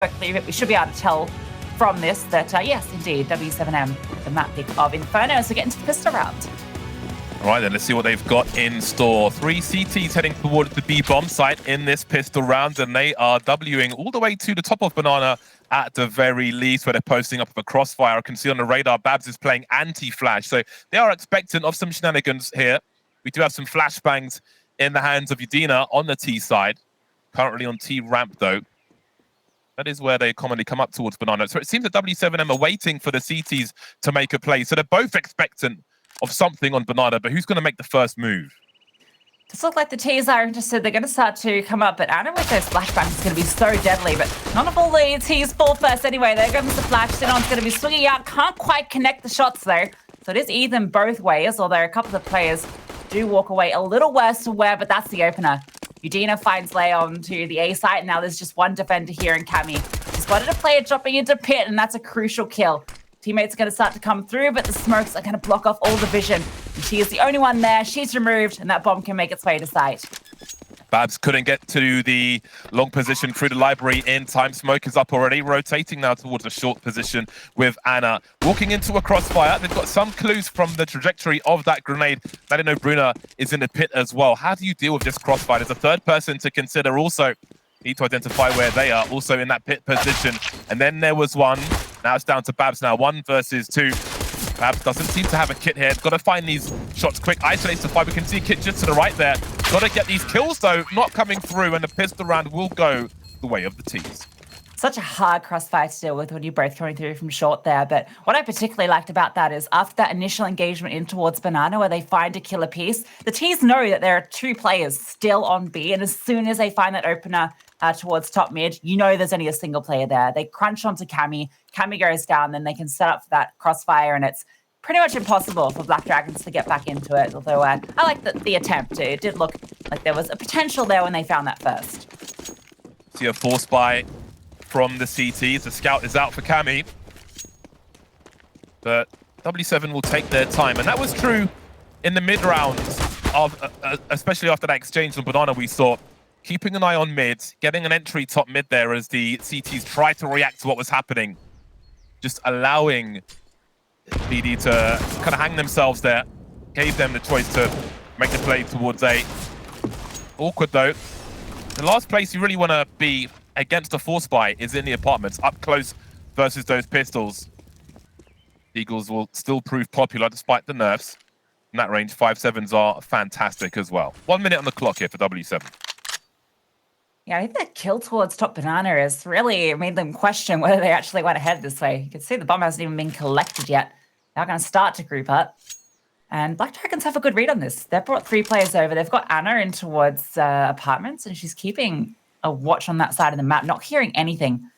quickly, but we should be able to tell from this that, yes, indeed, w7m, the map pick of Inferno, as we get into the pistol round. All right, then let's see what they've got in store. 3 CTs heading towards the B bomb site in this pistol round, and they are Wing all the way to the top of Banana at the very least, where they're posting up a crossfire. I can see on the radar, Babs is playing anti-flash, so they are expectant of some shenanigans here. We do have some flashbangs in the hands of Udina on the T side, currently on T ramp though. That is where they commonly come up towards Banana. So it seems that w7m are waiting for the CTs to make a play, so they're both expectant of something on Banana, but who's going to make the first move? Does look like the T's are interested. They're going to start to come up, but Anna with those flashbangs is going to be so deadly, but none of all the T's fall first anyway. There comes the flash. Sinon's going to be swinging out. Can't quite connect the shots though. So it is even both ways, although a couple of players do walk away a little worse to wear, but that's the opener. Udina finds Leon to the A site. Now there's just one defender here in Cammy. He spotted a player dropping into pit, and that's a crucial kill. Teammates are going to start to come through, but the smokes are going to block off all the vision. And she is the only one there. She's removed, and that bomb can make its way to site. Babs couldn't get to the long position through the library in time. Smoke is up already, rotating now towards a short position with Anna. Walking into a crossfire. They've got some clues from the trajectory of that grenade. That Bruna is in the pit as well. How do you deal with this crossfire? There's a third person to consider also. Need to identify where they are, also in that pit position. And then there was one. Now it's down to Babs now. 1 versus 2. Babs doesn't seem to have a kit here. Got to find these shots quick. Isolates the 5. We can see Kit just to the right there. Got to get these kills, though. Not coming through, and the pistol round will go the way of the T's. Such a hard crossfire to deal with when you're both coming through from short there. But what I particularly liked about that is after that initial engagement in towards Banana where they find a killer piece, the T's know that there are 2 players still on B. And as soon as they find that opener towards top mid, you know there's only a single player there. They crunch onto Cammy. Cammy goes down, then they can set up for that crossfire. And it's pretty much impossible for Black Dragons to get back into it. Although I like the attempt. It did look like there was a potential there when they found that first. See a force buy from the CTs. The scout is out for Cammy. But w7 will take their time. And that was true in the mid rounds, of, especially after that exchange on Banana we saw. Keeping an eye on mid, getting an entry top mid there as the CTs try to react to what was happening. Just allowing BD to kind of hang themselves there. Gave them the choice to make the play towards A. Awkward though. The last place you really want to be against a force buy is in the apartments, up close versus those pistols. Eagles will still prove popular despite the nerfs. In that range, 5.7s are fantastic as well. 1 minute on the clock here for w7. Yeah, I think that kill towards top Banana has really made them question whether they actually went ahead this way. You can see the bomb hasn't even been collected yet. They're going to start to group up. And Black Dragons have a good read on this. They've brought 3 players over. They've got Anna in towards apartments, and she's keeping a watch on that side of the map, not hearing anything.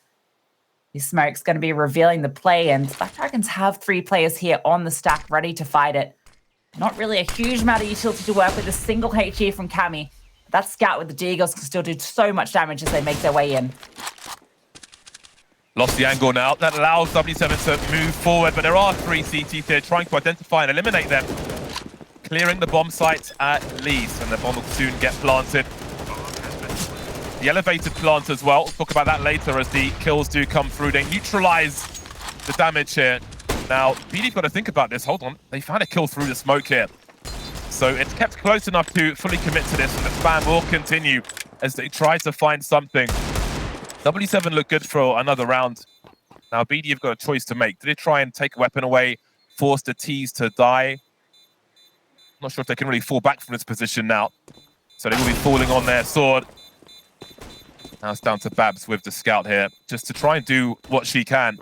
This smoke's going to be revealing the play, and Black Dragons have 3 players here on the stack ready to fight it. Not really a huge amount of utility to work with, a single HE from Cammy. That scout with the Deagles can still do so much damage as they make their way in. Lost the angle now. That allows w7 to move forward, but there are 3 CTs here trying to identify and eliminate them. Clearing the bomb site at least, and the bomb will soon get planted. The elevated plant as well. We'll talk about that later as the kills do come through. They neutralize the damage here. Now, BD's got to think about this. Hold on. They found a kill through the smoke here. So it's kept close enough to fully commit to this, and the spam will continue as they try to find something. w7 look good for another round. Now, BD have got a choice to make. Do they try and take a weapon away, force the T's to die? Not sure if they can really fall back from this position now. So they will be falling on their sword. Now it's down to Babs with the scout here, just to try and do what she can.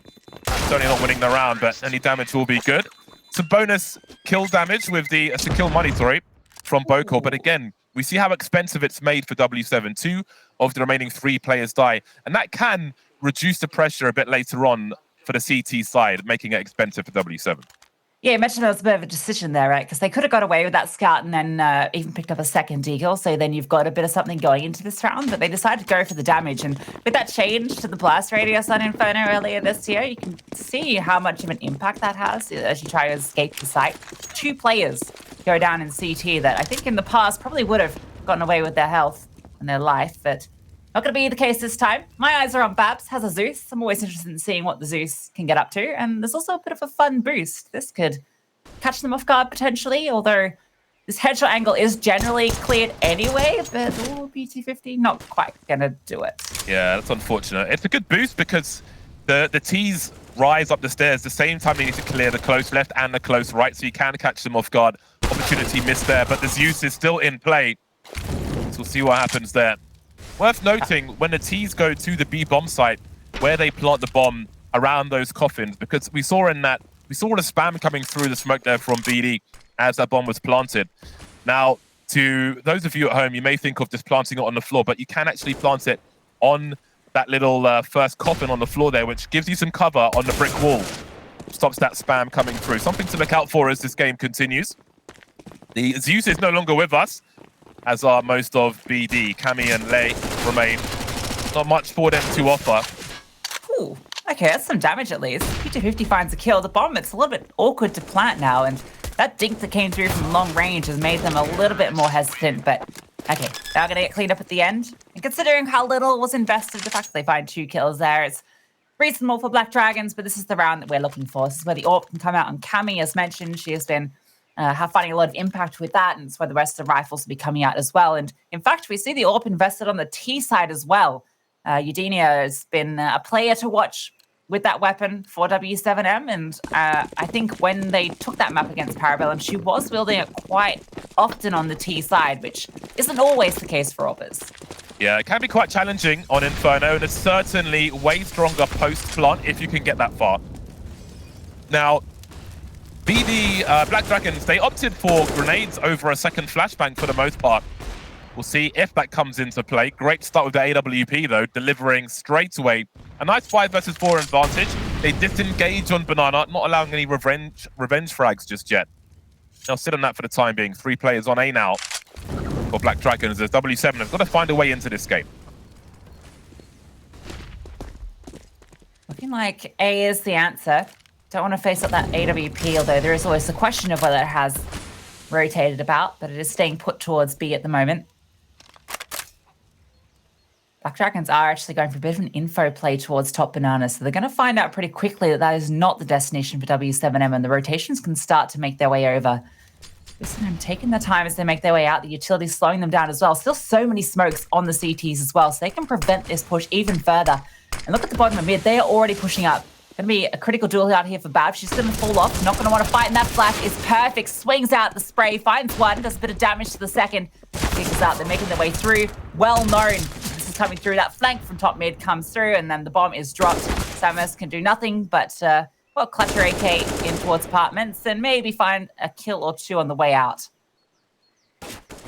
Certainly not winning the round, but any damage will be good. Some bonus kill damage with the kill money, sorry, from Bokor. But again, we see how expensive it's made for w7. 2 of the remaining 3 players die, and that can reduce the pressure a bit later on for the CT side, making it expensive for w7. Yeah, you mentioned there was a bit of a decision there, right? Because they could have got away with that scout and then even picked up a second deagle. So then you've got a bit of something going into this round. But they decided to go for the damage. And with that change to the blast radius on Inferno earlier this year, you can see how much of an impact that has as you try to escape the site. 2 players go down in CT that I think in the past probably would have gotten away with their health and their life. But Not going to be the case this time. My eyes are on Babs, has a Zeus. I'm always interested in seeing what the Zeus can get up to. And there's also a bit of a fun boost. This could catch them off guard potentially, although this headshot angle is generally cleared anyway, but BT50 not quite going to do it. Yeah, that's unfortunate. It's a good boost because the T's rise up the stairs the same time they need to clear the close left and the close right, so you can catch them off guard. Opportunity missed there, but the Zeus is still in play. So we'll see what happens there. Worth noting, when the T's go to the B bomb site, where they plant the bomb around those coffins, because we saw the spam coming through the smoke there from BD as that bomb was planted. Now, to those of you at home, you may think of just planting it on the floor, but you can actually plant it on that little first coffin on the floor there, which gives you some cover on the brick wall. Stops that spam coming through. Something to look out for as this game continues. The Zeus is no longer with us, as are most of BD. Cammy and Lei remain. Not much for them to offer. Ooh, okay, that's some damage at least. BT50 finds a kill. The bomb, it's a little bit awkward to plant now, and that dink that came through from long range has made them a little bit more hesitant, but okay, they're going to get cleaned up at the end. And considering how little was invested, the fact that they find 2 kills there, it's reasonable for Black Dragons, but this is the round that we're looking for. This is where the AWP can come out on Cammy, as mentioned. She has been finding a lot of impact with that, and it's where the rest of the rifles will be coming out as well. And in fact, we see the AWP invested on the T side as well. Udenia has been a player to watch with that weapon for w7m, and I think when they took that map against Parabellum, she was wielding it quite often on the T side, which isn't always the case for AWPers. Yeah, it can be quite challenging on Inferno, and it's certainly way stronger post-plant if you can get that far. Now, BD Black Dragons, they opted for grenades over a second flashbang for the most part. We'll see if that comes into play. Great start with the AWP, though, delivering straight away. A nice 5 versus 4 advantage. They disengage on Banana, not allowing any revenge frags just yet. They'll sit on that for the time being. 3 players on A now for Black Dragons, as w7 have got to find a way into this game. Looking like A is the answer. Don't want to face up that AWP, although there is always the question of whether it has rotated about, but it is staying put towards B at the moment. Black Dragons are actually going for a bit of an info play towards top Banana, so they're going to find out pretty quickly that that is not the destination for w7m, and the rotations can start to make their way over. w7m taking their time as they make their way out, the utility's slowing them down as well. Still so many smokes on the CTs as well, so they can prevent this push even further. And look at the bottom of mid, they are already pushing up. Going to be a critical duel out here for Bab. She's going to fall off, not going to want to fight, and that flash is perfect. Swings out the spray, finds one, does a bit of damage to the second. Figures out, they're making their way through. Well known. This is coming through. That flank from top mid comes through, and then the bomb is dropped. Samus can do nothing but, well, clutch her AK in towards apartments and maybe find a kill or 2 on the way out.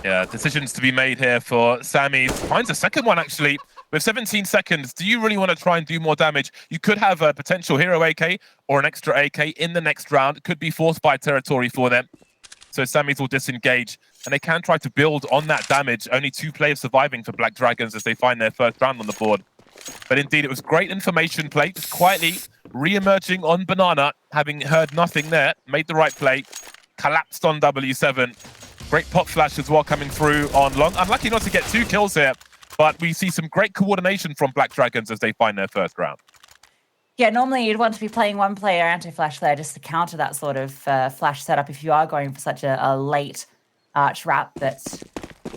Yeah, decisions to be made here for Sammy. Finds a second one, actually. With 17 seconds, do you really want to try and do more damage? You could have a potential hero AK or an extra AK in the next round. It could be forced by territory for them. So Sammys will disengage, and they can try to build on that damage. Only 2 players surviving for Black Dragons as they find their first round on the board. But indeed, it was great information play, just quietly re-emerging on Banana, having heard nothing there, made the right play, collapsed on w7. Great pop flash as well coming through on Long. Unlucky not to get 2 kills here, but we see some great coordination from Black Dragons as they find their first round. Yeah, normally you'd want to be playing one player anti-flash there just to counter that sort of flash setup if you are going for such a late arch wrap, but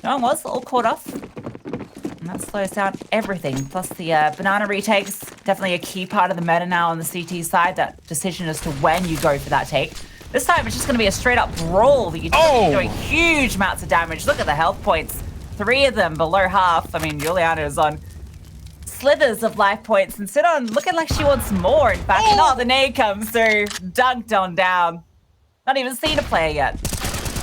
no one was all caught off. And that slows down everything. Plus the Banana retakes, definitely a key part of the meta now on the CT side, that decision as to when you go for that take. This time it's just going to be a straight up brawl. The utility doing huge amounts of damage. Look at the health points. 3 of them below half. I mean, Juliana is on slithers of life points and Sidon looking like she wants more. In fact, the nade comes through, dunked on down. Not even seen a player yet.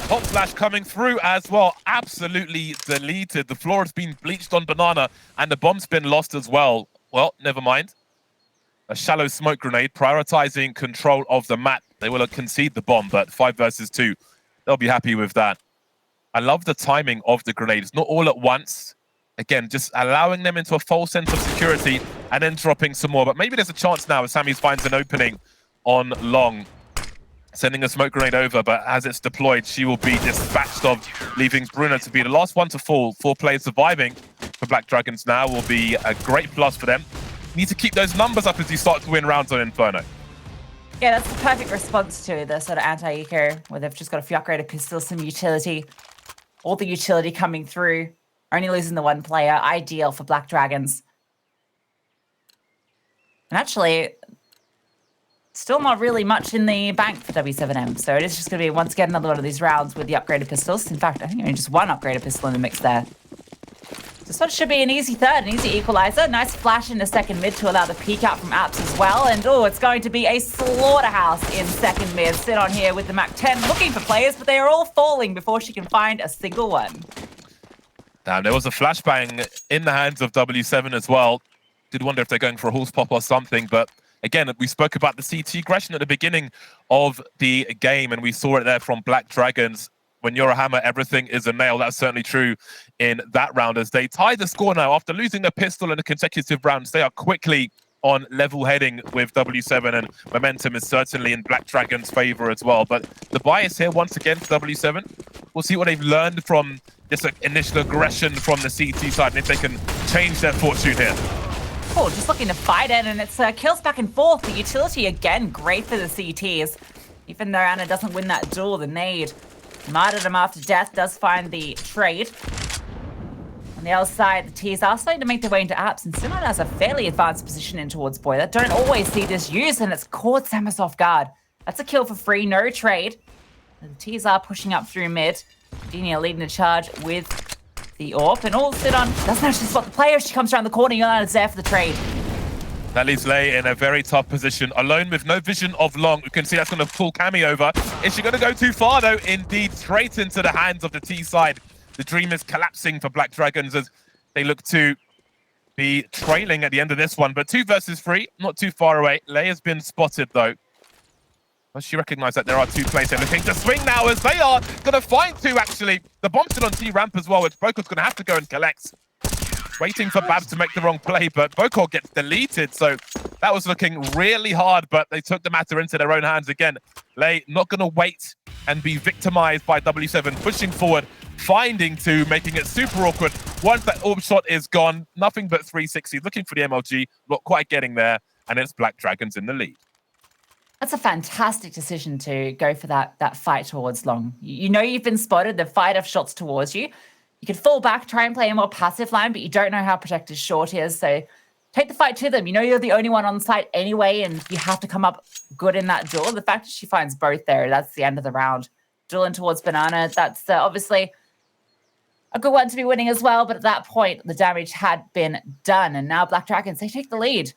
Hot flash coming through as well. Absolutely deleted. The floor has been bleached on Banana and the bomb's been lost as well. Well, never mind. A shallow smoke grenade, prioritizing control of the map. They will concede the bomb, but 5 versus 2. They'll be happy with that. I love the timing of the grenades. Not all at once. Again, just allowing them into a false sense of security and then dropping some more. But maybe there's a chance now as Sammys finds an opening on Long. Sending a smoke grenade over, but as it's deployed, she will be dispatched of, leaving Bruno to be the last one to fall. 4 players surviving. for Black Dragons now will be a great plus for them. Need to keep those numbers up as you start to win rounds on Inferno. Yeah, that's the perfect response to the sort of anti-eco, where they've just got a few upgraded pistols, some utility, all the utility coming through, only losing the one player, ideal for Black Dragons. And actually, still not really much in the bank for w7m, so it is just going to be, once again, another one of these rounds with the upgraded pistols. In fact, I think only just one upgraded pistol in the mix there. This one should be an easy third, an easy equalizer. Nice flash in the second mid to allow the peek out from Apps as well. And oh, it's going to be a slaughterhouse in second mid. Sit on here with the Mac-10 looking for players, but they are all falling before she can find a single one. Damn, there was a flashbang in the hands of W7 as well. Did wonder if they're going for a horse pop or something, but again, we spoke about the CT aggression at the beginning of the game, and we saw it there from Black Dragons. When you're a hammer, everything is a nail. That's certainly true in that round as they tie the score now. After losing a pistol in the consecutive rounds, they are quickly on level heading with W7, and momentum is certainly in Black Dragon's favor as well. But the bias here, once again, for W7. We'll see what they've learned from this initial aggression from the CT side, and if they can change their fortune here. Oh, just looking to fight it, and it's kills back and forth. The utility, again, great for the CTs. Even though Anna doesn't win that duel, the nade martyrdom after death does find the trade. On the other side, the T's are starting to make their way into Apps, and Simon has a fairly advanced position in towards Boiler. Don't always see this used, and it's caught Samus off guard. That's a kill for free, no trade. The T's are pushing up through mid. Denia leading the charge with the AWP, and all sit on. Doesn't actually spot the player. She comes around the corner. Yolana's there for the trade. That leaves Lei in a very tough position, alone with no vision of long. You can see that's going to pull Cammy over. Is she going to go too far, though? Indeed, straight into the hands of the T side. The dream is collapsing for Black Dragons as they look to be trailing at the end of this one. But 2 versus 3, not too far away. Lei has been spotted, though. Well, she recognized that there are 2 players they're looking to swing now, as they are going to find 2, actually. The bomb's still on T-ramp as well, which Boko's going to have to go and collect. Waiting for Babs to make the wrong play, but Boko gets deleted, so that was looking really hard, but they took the matter into their own hands again. Lei not going to wait and be victimized by W7, pushing forward, finding 2, making it super awkward. Once that AWP shot is gone, nothing but 360, looking for the MLG, not quite getting there, and it's Black Dragons in the lead. That's a fantastic decision to go for that fight towards long. You know you've been spotted, the fight of shots towards you. You could fall back, try and play a more passive line, but you don't know how protected short is, so take the fight to them. You know you're the only one on site anyway, and you have to come up good in that duel. The fact that she finds both there, that's the end of the round. Dueling towards Banana, that's obviously a good one to be winning as well, but at that point, the damage had been done, and now Black Dragons, they take the lead.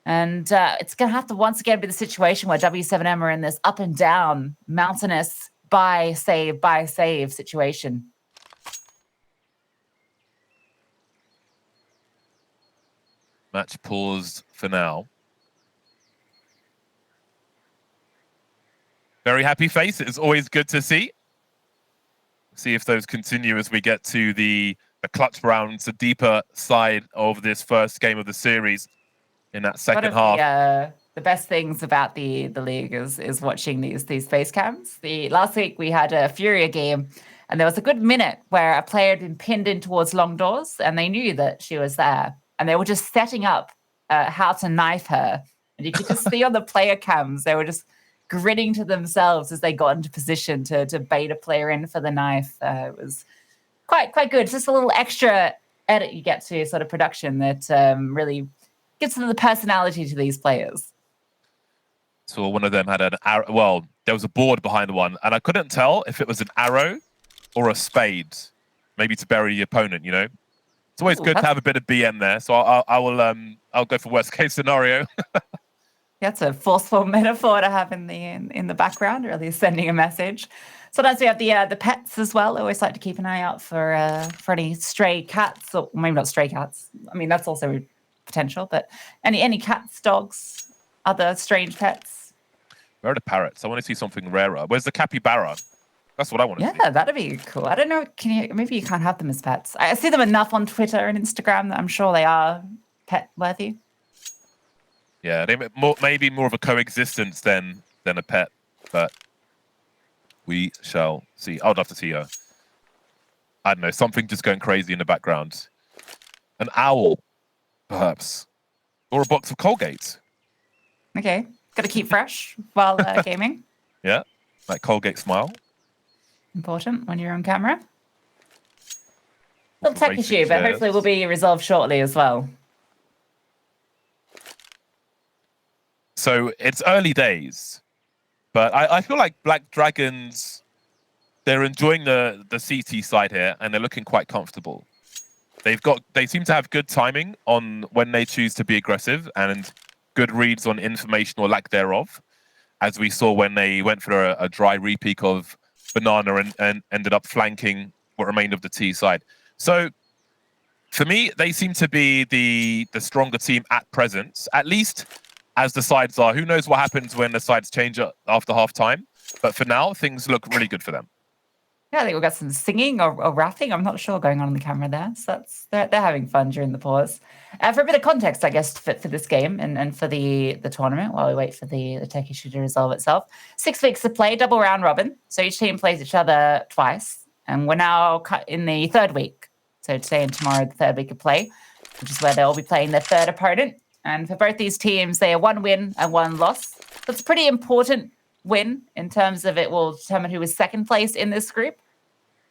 And it's going to have to once again be the situation where w7m are in this up and down, mountainous, buy, save situation. Match paused for now. Very happy faces, always good to see. See if those continue as we get to the clutch rounds, the deeper side of this first game of the series in that second half. The best things about the league is watching these face cams. Last week we had a Furia game, and there was a good minute where a player had been pinned in towards long doors, and they knew that she was there. And they were just setting up how to knife her. And you could just see on the player cams, they were just grinning to themselves as they got into position to bait a player in for the knife. It was quite good. It's just a little extra edit you get to sort of production that really gives them the personality to these players. So one of them had an arrow. Well, there was a board behind one, and I couldn't tell if it was an arrow or a spade, maybe to bury the opponent, you know? It's always good to have a bit of BM there, so I'll go for worst case scenario. That's a forceful metaphor to have in the background, really sending a message. Sometimes we have the pets as well. I always like to keep an eye out for any stray cats, or maybe not stray cats. I mean, that's also potential, but any cats, dogs, other strange pets. Where are the parrots? I want to see something rarer. Where's the capybara? That's what I want to see. Yeah, that'd be cool. I don't know. Maybe you can't have them as pets. I see them enough on Twitter and Instagram that I'm sure they are pet worthy. Yeah, they maybe more of a coexistence than a pet, but we shall see. I would love to see her. I don't know, something just going crazy in the background. an owl, perhaps, or a box of Colgate. Okay, got to keep fresh while gaming. Yeah, like Colgate Smile. Important when you're on camera. Little tech Racing issue, but chairs. hopefully will be resolved shortly as well. So it's early days, but I feel like Black Dragons, they're enjoying the CT side here, and they're looking quite comfortable. They seem to have good timing on when they choose to be aggressive and good reads on information or lack thereof, as we saw when they went for a dry repeak of Banana and ended up flanking what remained of the T side. So for me, they seem to be the stronger team at present, at least as the sides are. Who knows what happens when the sides change after half time, but for now, things look really good for them. Yeah, I think we've got some singing or rapping. I'm not sure going on in the camera there. So they're having fun during the pause. For a bit of context, I guess, for this game and for the tournament, while we wait for the tech issue to resolve itself. 6 weeks to play, double round robin. So each team plays each other twice. And we're now in the 3rd week. So today and tomorrow, the 3rd week of play, which is where they'll be playing their 3rd opponent. And for both these teams, they are 1 win and 1 loss. That's a pretty important win in terms of it will determine who is 2nd place in this group.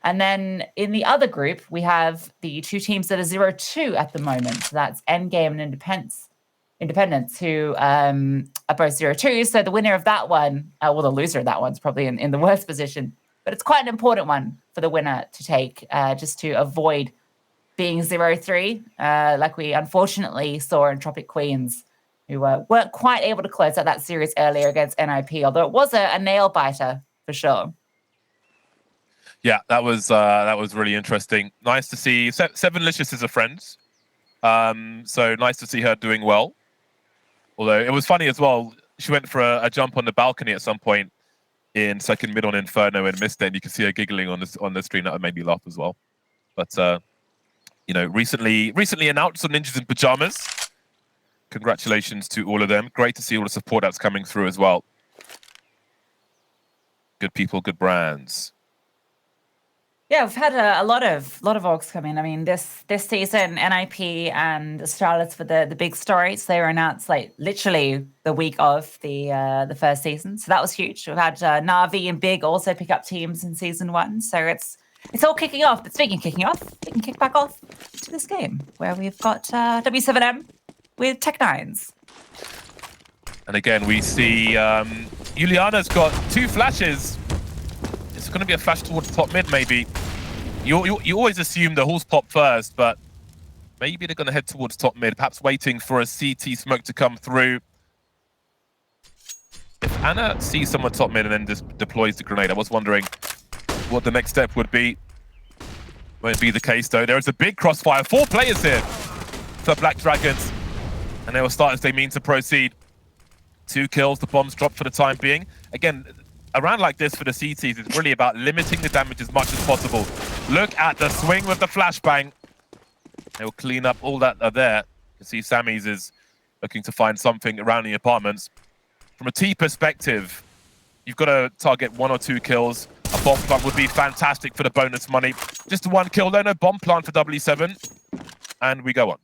And then in the other group, we have the 2 teams that are 0-2 at the moment. So that's Endgame and Independence, who are both 0-2. So the winner of that one, well, the loser of that one's probably in the worst position. But it's quite an important one for the winner to take, just to avoid being 0-3, like we unfortunately saw in Tropic Queens, who weren't quite able to close out that series earlier against NIP, although it was a nail-biter for sure. Yeah, that was really interesting. Nice to see Sevenlicious is a friend, so nice to see her doing well. Although it was funny as well, she went for a jump on the balcony at some point in 2nd mid on Inferno and missed it. And you can see her giggling on the stream. That made me laugh as well. But you know, recently announced on Ninjas in Pajamas. Congratulations to all of them. Great to see all the support that's coming through as well. Good people, good brands. Yeah, we've had a lot of orgs come in. I mean, this season, NIP and Astralis were the big stories. They were announced like literally the week of the first season, so that was huge. We've had Na'Vi and Big also pick up teams in season 1, so it's all kicking off. But speaking of kicking off, we can kick back off to this game where we've got w7m with Tech9s. And again, we see Juliana's got 2 flashes. It's going to be a flash towards top mid, maybe. You always assume the halls pop first, but maybe they're going to head towards top mid, perhaps waiting for a CT smoke to come through. If Anna sees someone top mid and then just deploys the grenade, I was wondering what the next step would be. Won't be the case, though. There is a big crossfire. 4 players here for Black Dragons, and they will start as they mean to proceed. 2 kills, the bombs dropped for the time being. Again, a round like this for the CTs is really about limiting the damage as much as possible. Look at the swing with the flashbang. They'll clean up all that are there. You can see Sammy's is looking to find something around the apartments. From a T perspective, you've got to target 1 or 2 kills. A bomb plant would be fantastic for the bonus money. Just 1 kill, though, no bomb plant for W7. And we go on.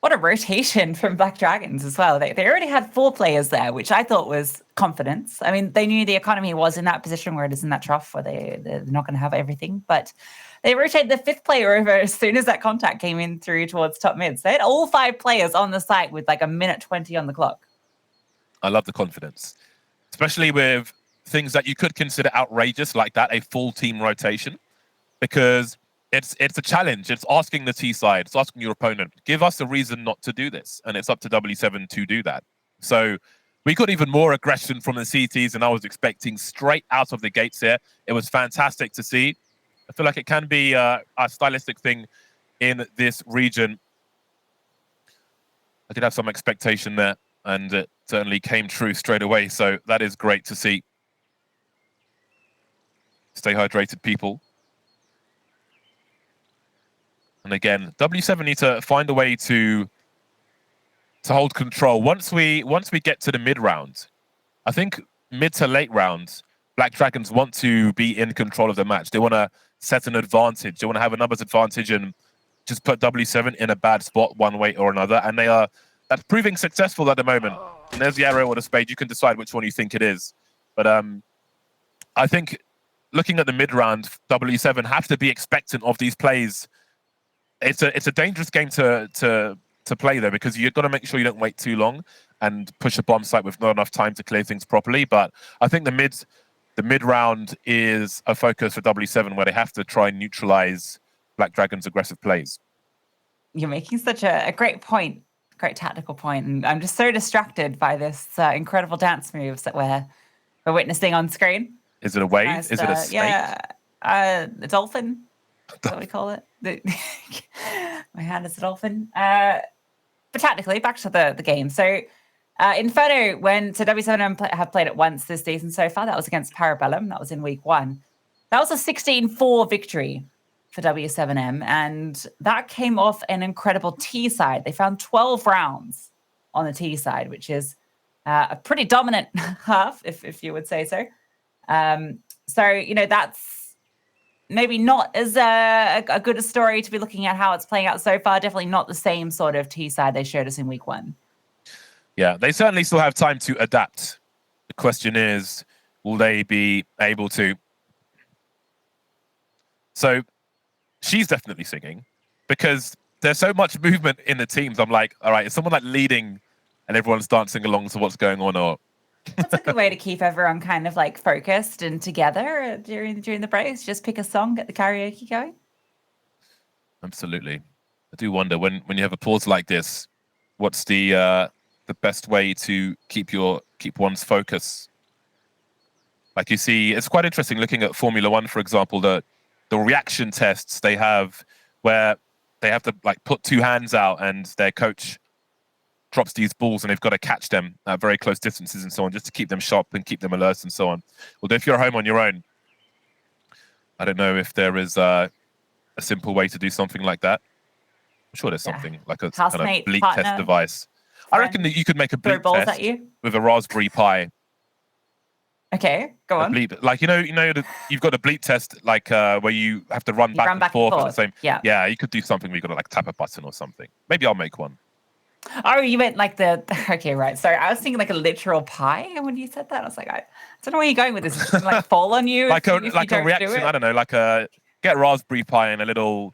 What a rotation from Black Dragons as well. They already had 4 players there, which I thought was confidence. I mean, they knew the economy was in that position where it is in that trough where they're not going to have everything. But they rotated the 5th player over as soon as that contact came in through towards top mid. So they had all 5 players on the site with like a minute 20 on the clock. I love the confidence, especially with things that you could consider outrageous like that, a full team rotation, because it's a challenge. It's asking the T side, it's asking your opponent, give us a reason not to do this. And it's up to W7 to do that. So we got even more aggression from the CTs than I was expecting straight out of the gates here. It was fantastic to see. I feel like it can be a stylistic thing in this region. I did have some expectation there, and it certainly came true straight away. So that is great to see. Stay hydrated, people. And again, W7 need to find a way to hold control. Once we get to the mid round, I think mid to late rounds, Black Dragons want to be in control of the match. They want to set an advantage. They want to have a numbers advantage and just put W7 in a bad spot one way or another, and that's proving successful at the moment. And there's the arrow or the spade. You can decide which one you think it is. But I think looking at the mid round, W7 have to be expectant of these plays. It's a dangerous game to play though, because you've got to make sure you don't wait too long and push a bomb site with not enough time to clear things properly. But I think the mid round is a focus for W7 where they have to try and neutralize Black Dragon's aggressive plays. You're making such a great point, great tactical point, and I'm just so distracted by this incredible dance moves that we're witnessing on screen. Is it a wave? Is it a snake? Yeah, a dolphin. That's what we call it. My hand is a dolphin. But tactically, back to the game. So Inferno, W7M have played it once this season so far. That was against Parabellum. That was in week 1. That was a 16-4 victory for W7M, and that came off an incredible T side. They found 12 rounds on the T side, which is a pretty dominant half, if you would say so. So, that's maybe not as a good a story to be looking at how it's playing out so far. Definitely not the same sort of T side they showed us in week 1. Yeah, they certainly still have time to adapt. The question is, will they be able to? So she's definitely singing because there's so much movement in the teams. I'm like, all right, is someone like leading and everyone's dancing along to what's going on? Or that's a good way to keep everyone kind of like focused and together during the breaks. Just pick a song, get the karaoke going. Absolutely. I do wonder when you have a pause like this, what's the best way to keep one's focus? Like you see, it's quite interesting looking at Formula One, for example, the reaction tests they have where they have to like put 2 hands out and their coach drops these balls and they've got to catch them at very close distances and so on, just to keep them sharp and keep them alert and so on. Although if you're home on your own, I don't know if there is a simple way to do something like that. I'm sure there's something like a kind of bleep partner, test device. I reckon that you could make a bleep test with a Raspberry Pi. Okay, go on. Bleep, like you've got a bleep test like where you have to run back and forth at the same. Yeah, you could do something where you got to like tap a button or something. Maybe I'll make one. Oh, you meant like okay, right. Sorry, I was thinking like a literal pie, and when you said that, I was like, I don't know where you're going with this. It's gonna, like fall on you, like a reaction. I don't know, like get Raspberry Pi and a little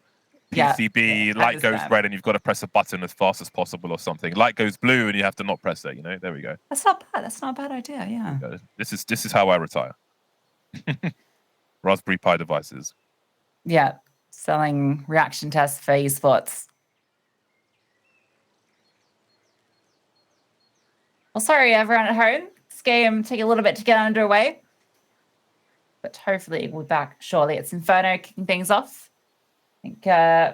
PCB. Light goes red, and you've got to press a button as fast as possible, or something. Light goes blue, and you have to not press it. There we go. That's not bad. That's not a bad idea. Yeah. This is how I retire. Raspberry Pi devices. Yeah, selling reaction tests for esports. Well, sorry, everyone at home. This game taking a little bit to get underway, but hopefully we'll be back shortly. It's Inferno kicking things off. I think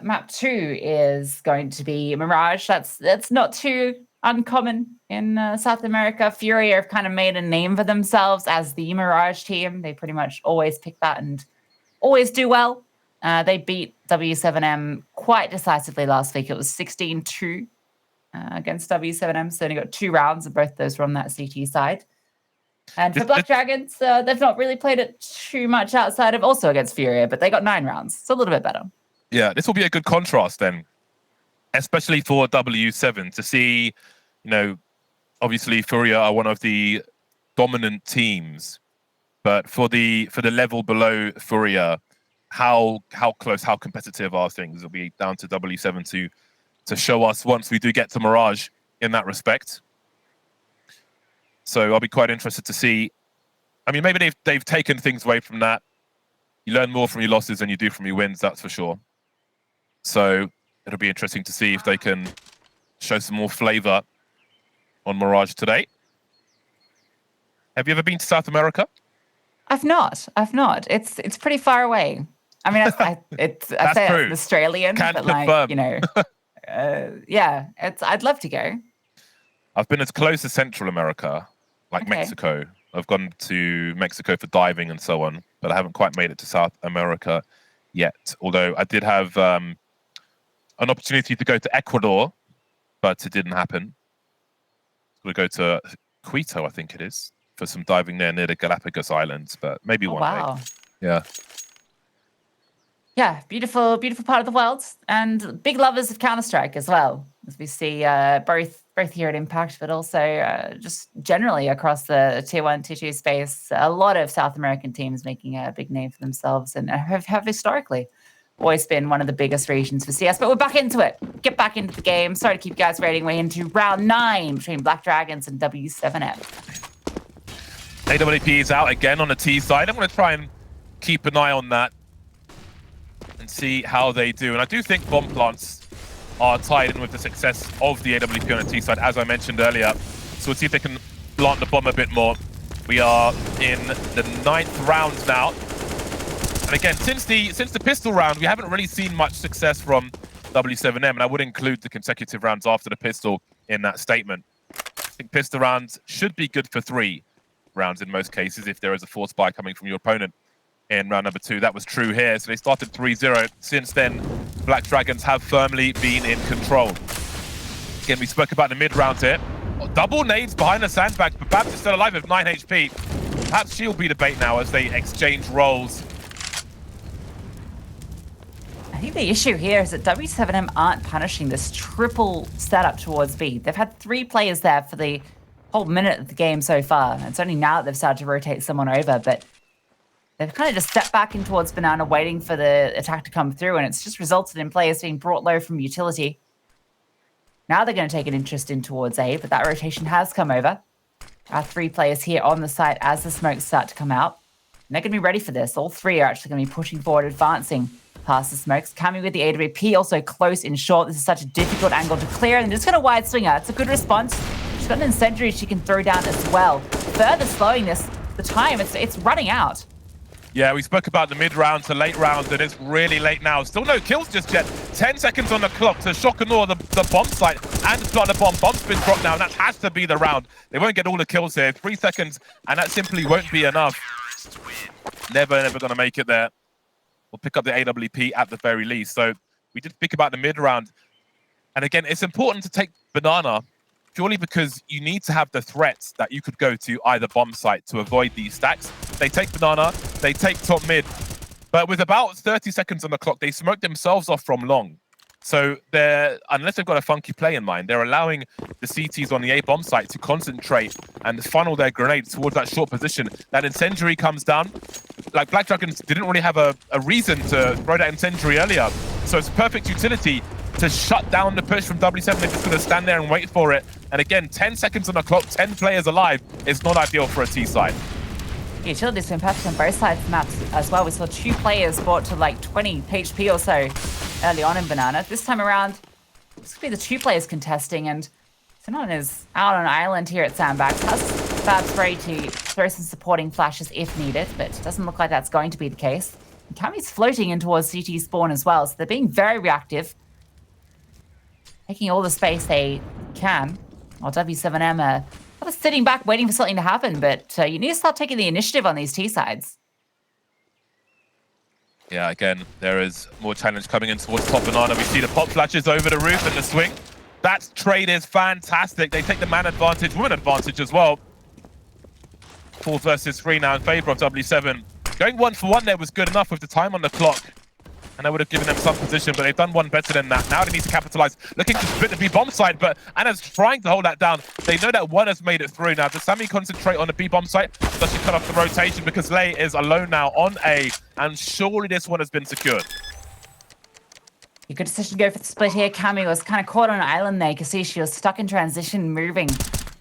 map 2 is going to be Mirage. That's not too uncommon in South America. Fury have kind of made a name for themselves as the Mirage team. They pretty much always pick that and always do well. They beat W7M quite decisively last week. It was 16-2. Against W7M, so they only got 2 rounds, and both of those were on that CT side. And for Black Dragons, they've not really played it too much outside of also against Furia, but they got 9 rounds, so a little bit better. Yeah, this will be a good contrast then, especially for W7 to see, obviously Furia are one of the dominant teams, but for the level below Furia, how close, how competitive are things? It'll be down to W7 to show us once we do get to Mirage in that respect. So I'll be quite interested to see. I mean, maybe they've taken things away from that. You learn more from your losses than you do from your wins, that's for sure. So it'll be interesting to see if they can show some more flavor on Mirage today. Have you ever been to South America? I've not. It's pretty far away. I mean, I say I'm Australian, but confirm. I'd love to go. I've been as close as Central America, like Mexico. I've gone to Mexico for diving and so on, but I haven't quite made it to South America yet. Although I did have an opportunity to go to Ecuador, but it didn't happen. We'll go to Quito, I think it is, for some diving there near the Galapagos Islands, but maybe one day. Yeah. Yeah, beautiful, beautiful part of the world, and big lovers of Counter-Strike as well, as we see both here at Impact, but also just generally across the Tier 1, Tier 2 space. A lot of South American teams making a big name for themselves and have historically always been one of the biggest regions for CS. But we're back into it. Get back into the game. Sorry to keep you guys waiting. We're into round 9 between Black Dragons and w7m. AWP is out again on the T side. I'm going to try and keep an eye on that and see how they do. And I do think bomb plants are tied in with the success of the AWP on the T side, as I mentioned earlier. So we'll see if they can plant the bomb a bit more. We are in the 9th round now. And again, since the pistol round, we haven't really seen much success from w7m, and I would include the consecutive rounds after the pistol in that statement. I think pistol rounds should be good for 3 rounds in most cases if there is a force buy coming from your opponent in round number 2. That was true here. So they started 3-0. Since then, Black Dragons have firmly been in control. Again, we spoke about the mid round here. Double nades behind the sandbag, but Babs is still alive with 9 HP. Perhaps she'll be the bait now as they exchange roles. I think the issue here is that w7m aren't punishing this triple setup towards B. They've had 3 players there for the whole minute of the game so far. It's only now that they've started to rotate someone over, but they've kind of just stepped back in towards Banana, waiting for the attack to come through, and it's just resulted in players being brought low from utility. Now they're going to take an interest in towards A, but that rotation has come over. Our 3 players here on the site as the smokes start to come out. And they're going to be ready for this. All 3 are actually going to be pushing forward, advancing past the smokes. Cammy with the AWP, also close in short. This is such a difficult angle to clear, and just got a wide swinger. It's a good response. She's got an incendiary she can throw down as well. Further slowing the time, it's running out. Yeah, we spoke about the mid-round to late round, and it's really late now. Still no kills just yet. 10 seconds on the clock to shock and awe the bomb site and plant the bomb. Bomb's been dropped now, and that has to be the round. They won't get all the kills here. 3 seconds, and that simply won't be enough. Never going to make it there. We'll pick up the AWP at the very least. So we did speak about the mid-round. And again, it's important to take Banana purely because you need to have the threats that you could go to either bomb site to avoid these stacks. They take Banana, they take top mid. But with about 30 seconds on the clock, they smoke themselves off from long. So unless they've got a funky play in mind, they're allowing the CTs on the A bomb site to concentrate and funnel their grenades towards that short position. That incendiary comes down. Like, Black Dragons didn't really have a reason to throw that incendiary earlier. So it's perfect utility to shut down the push from w7m. They're just going to stand there and wait for it. And again, 10 seconds on the clock, 10 players alive is not ideal for a T side. Utility's been perfect on both sides of the map as well. We saw 2 players brought to like 20 HP or so early on in Banana. This time around, this could be the 2 players contesting, and Sinon is out on an island here at Sandbags. Has Babs ready to throw some supporting flashes if needed, but it doesn't look like that's going to be the case. And Cammy's floating in towards CT spawn as well, so they're being very reactive, taking all the space they can, while w7m are kind of sitting back waiting for something to happen, but you need to start taking the initiative on these T sides. Yeah, again, there is more challenge coming in towards top Banana. We see the pop flashes over the roof and the swing. That trade is fantastic. They take the man advantage, woman advantage as well. 4 versus 3 now in favor of w7m. Going 1-for-1 there was good enough with the time on the clock. And I would have given them some position, but they've done one better than that. Now they need to capitalize. Looking to split the B bomb site, but Anna's trying to hold that down. They know that one has made it through. Now, does Sammy concentrate on the B bomb site? Does she cut off the rotation? Because Lei is alone now on A, and surely this one has been secured. A good decision to go for the split here. Cammy was kind of caught on an island there. You can see she was stuck in transition, moving.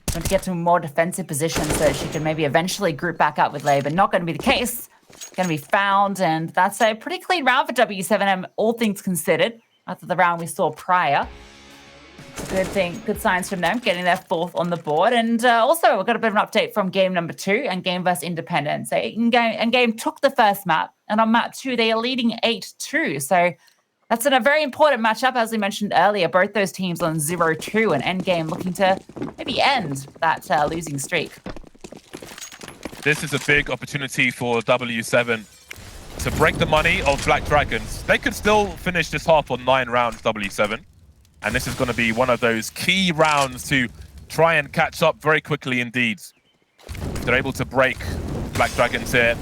Trying to get to a more defensive position so she could maybe eventually group back up with Lei, but not going to be the case. Going to be found, and that's a pretty clean round for w7m, all things considered, after the round we saw prior. It's a good thing, good signs from them, getting their 4th on the board. And also, we've got a bit of an update from game number 2 and game versus Independence. Game took the first map, and on map 2, they are leading 8-2. So that's a very important matchup, as we mentioned earlier. Both those teams on 0-2, and Endgame looking to maybe end that losing streak. This is a big opportunity for w7 to break the money of Black Dragons. They could still finish this half on 9 rounds, w7. And this is going to be one of those key rounds to try and catch up very quickly indeed. If they're able to break Black Dragons here,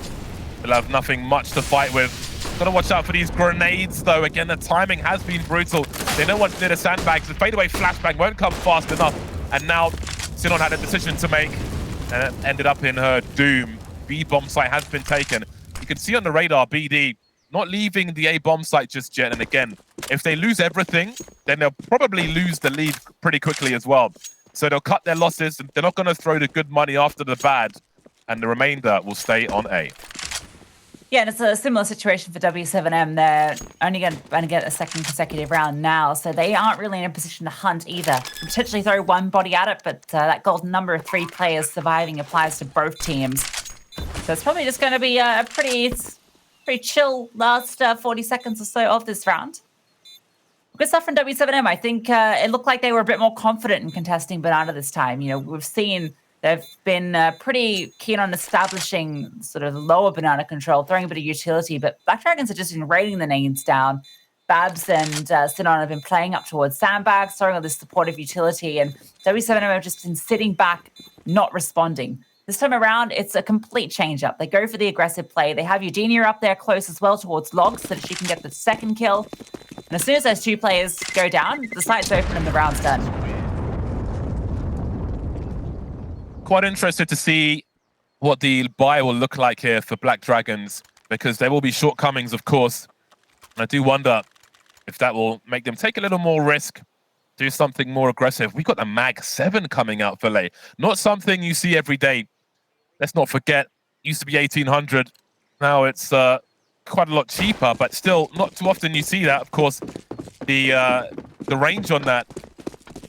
they'll have nothing much to fight with. Got to watch out for these grenades, though. Again, the timing has been brutal. They know what's near the sandbags. The fadeaway flashbang won't come fast enough. And now Sinon had a decision to make and it ended up in her doom. B bomb site has been taken. You can see on the radar, BD not leaving the A bomb site just yet. And again, if they lose everything, then they'll probably lose the lead pretty quickly as well. So they'll cut their losses. They're not going to throw the good money after the bad. And the remainder will stay on A. Yeah, and it's a similar situation for w7m. They're only going to get a second consecutive round now, so they aren't really in a position to hunt either. Potentially throw one body at it, but that golden number of 3 players surviving applies to both teams. So it's probably just going to be a pretty chill last 40 seconds or so of this round. Good stuff from w7m. I think it looked like they were a bit more confident in contesting Banana this time. You know, we've seen they've been pretty keen on establishing sort of lower Banana control, throwing a bit of utility, but Black Dragons have just been raining the nades down. Babs and Sinon have been playing up towards sandbags, throwing all this supportive utility, and w7m have just been sitting back, not responding. This time around, it's a complete change-up. They go for the aggressive play. They have Eugenia up there close as well towards Logs so that she can get the second kill. And as soon as those 2 players go down, the site's open and the round's done. Quite interested to see what the buy will look like here for Black Dragons, because there will be shortcomings, of course. And I do wonder if that will make them take a little more risk, do something more aggressive. We've got the Mag 7 coming out for Lay. Not something you see every day. Let's not forget, used to be 1,800. Now it's quite a lot cheaper, but still not too often you see that. Of course, the range on that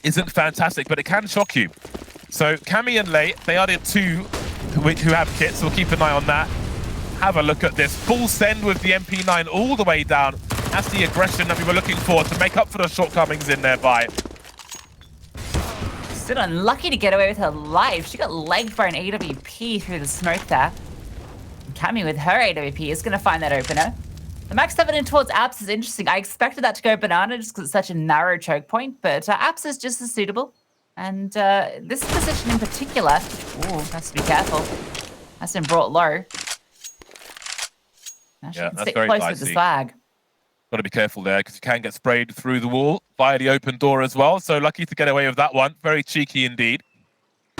isn't fantastic, but it can shock you. So Cammy and Lay, they are the 2 who have kits, so we'll keep an eye on that. Have a look at this. Full send with the MP9 all the way down. That's the aggression that we were looking for to make up for the shortcomings in their buy. Still unlucky to get away with her life. She got legged by an AWP through the smoke there. Cammy with her AWP is going to find that opener. The Max 7 in towards Apps is interesting. I expected that to go Banana just because it's such a narrow choke point, but Apps is just as suitable. And this position in particular, ooh, has to be careful. That's been brought low. Now she can sit close with the flag. Got to be careful there because you can get sprayed through the wall via the open door as well. So lucky to get away with that one. Very cheeky indeed.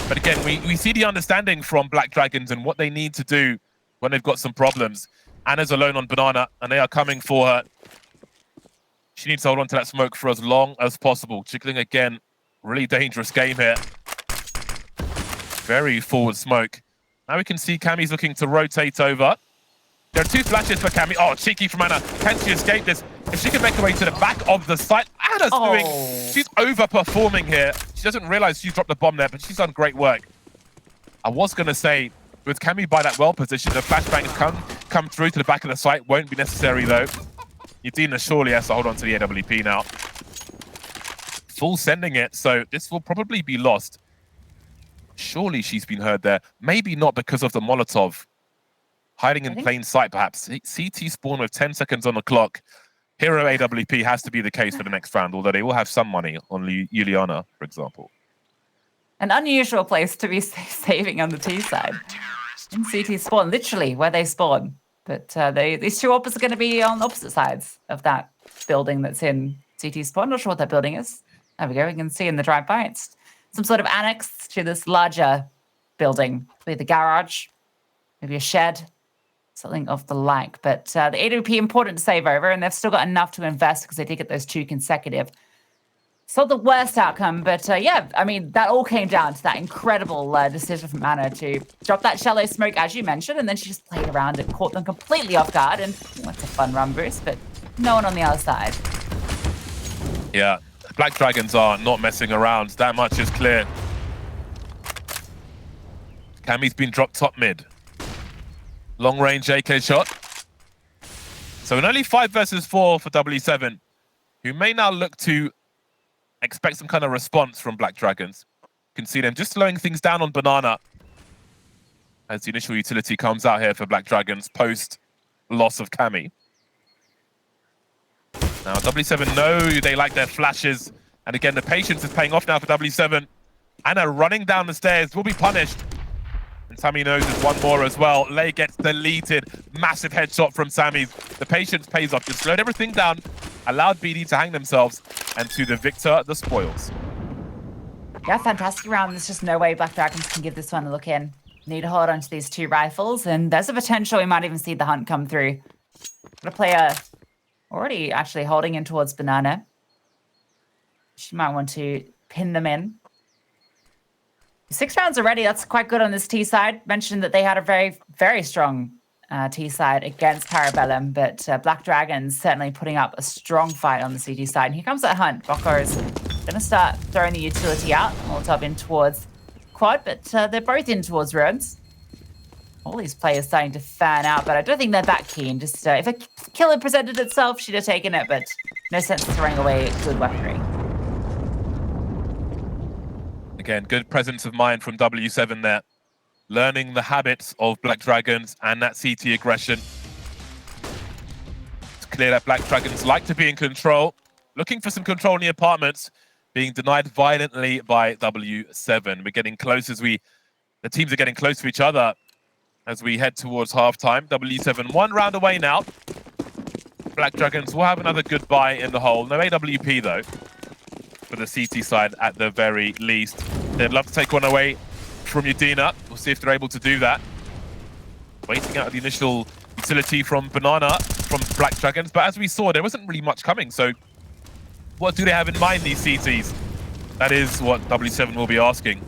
But again, we see the understanding from Black Dragons and what they need to do when they've got some problems. Anna's alone on Banana and they are coming for her. She needs to hold on to that smoke for as long as possible. Chickling again. Really dangerous game here. Very forward smoke. Now we can see Cammy's looking to rotate over. There are 2 flashes for Cammy. Oh, cheeky from Anna. Can she escape this? If she can make her way to the back of the site, Anna's she's overperforming here. She doesn't realize she's dropped the bomb there, but she's done great work. I was going to say, with Cammy by that well position, the flashbang has come through to the back of the site. Won't be necessary, though. Eugenia surely has to hold on to the AWP now. Full sending it, so this will probably be lost. Surely she's been heard there. Maybe not because of the Molotov. Hiding in plain sight, perhaps. CT spawn with 10 seconds on the clock. Hero AWP has to be the case for the next round, although they will have some money on Juliana, for example. An unusual place to be saving on the T side. In CT spawn, literally where they spawn. But these 2 ops are going to be on opposite sides of that building that's in CT spawn. Not sure what that building is. There we go. We can see in the drive-by. It's some sort of annex to this larger building. Maybe the garage, maybe a shed, something of the like. But the AWP important to save over, and they've still got enough to invest because they did get those 2 consecutive. It's not the worst outcome, but yeah, I mean, that all came down to that incredible decision from Anna to drop that shallow smoke, as you mentioned, and then she just played around it, caught them completely off guard, and that's a fun run boost, but no one on the other side. Yeah. Black Dragons are not messing around. That much is clear. Cammy's been dropped top mid. Long range AK shot. So an only 5 versus 4 for w7, who may now look to expect some kind of response from Black Dragons. You can see them just slowing things down on Banana as the initial utility comes out here for Black Dragons post loss of Cammy. Now, w7 know they like their flashes. And again, the patience is paying off now for w7. Anna running down the stairs will be punished. And And Sammy knows there's one more as well. Lei gets deleted. Massive headshot from Sammy. The patience pays off. Just slowed everything down, allowed BD to hang themselves, and to the victor, the spoils. Yeah, fantastic round. There's just no way Black Dragons can give this one a look in. Need to hold on to these 2 rifles, and there's a potential we might even see the hunt come through. Got a player already actually holding in towards Banana. She might want to pin them in. 6 rounds already. That's quite good on this T side. Mentioned that they had a very, very strong T side against Parabellum, but Black Dragons certainly putting up a strong fight on the CT side. And here comes that hunt. Boko is going to start throwing the utility out. Molotov in towards Quad, but they're both in towards Ruins. All these players starting to fan out, but I don't think they're that keen. Just if a killer presented itself, she'd have taken it, but no sense throwing away good weaponry. Again, good presence of mind from W7 there. Learning the habits of Black Dragons and that CT aggression. It's clear that Black Dragons like to be in control. Looking for some control in the apartments. Being denied violently by W7. We're getting close as the teams are getting close to each other as we head towards halftime. W7 1 round away now. Black Dragons will have another good buy in the hole. No AWP though, for the CT side at the very least. They'd love to take one away from Udina. We'll see if they're able to do that. Waiting out the initial utility from Banana, from Black Dragons. But as we saw, there wasn't really much coming. So what do they have in mind, these CTs? That is what W7 will be asking.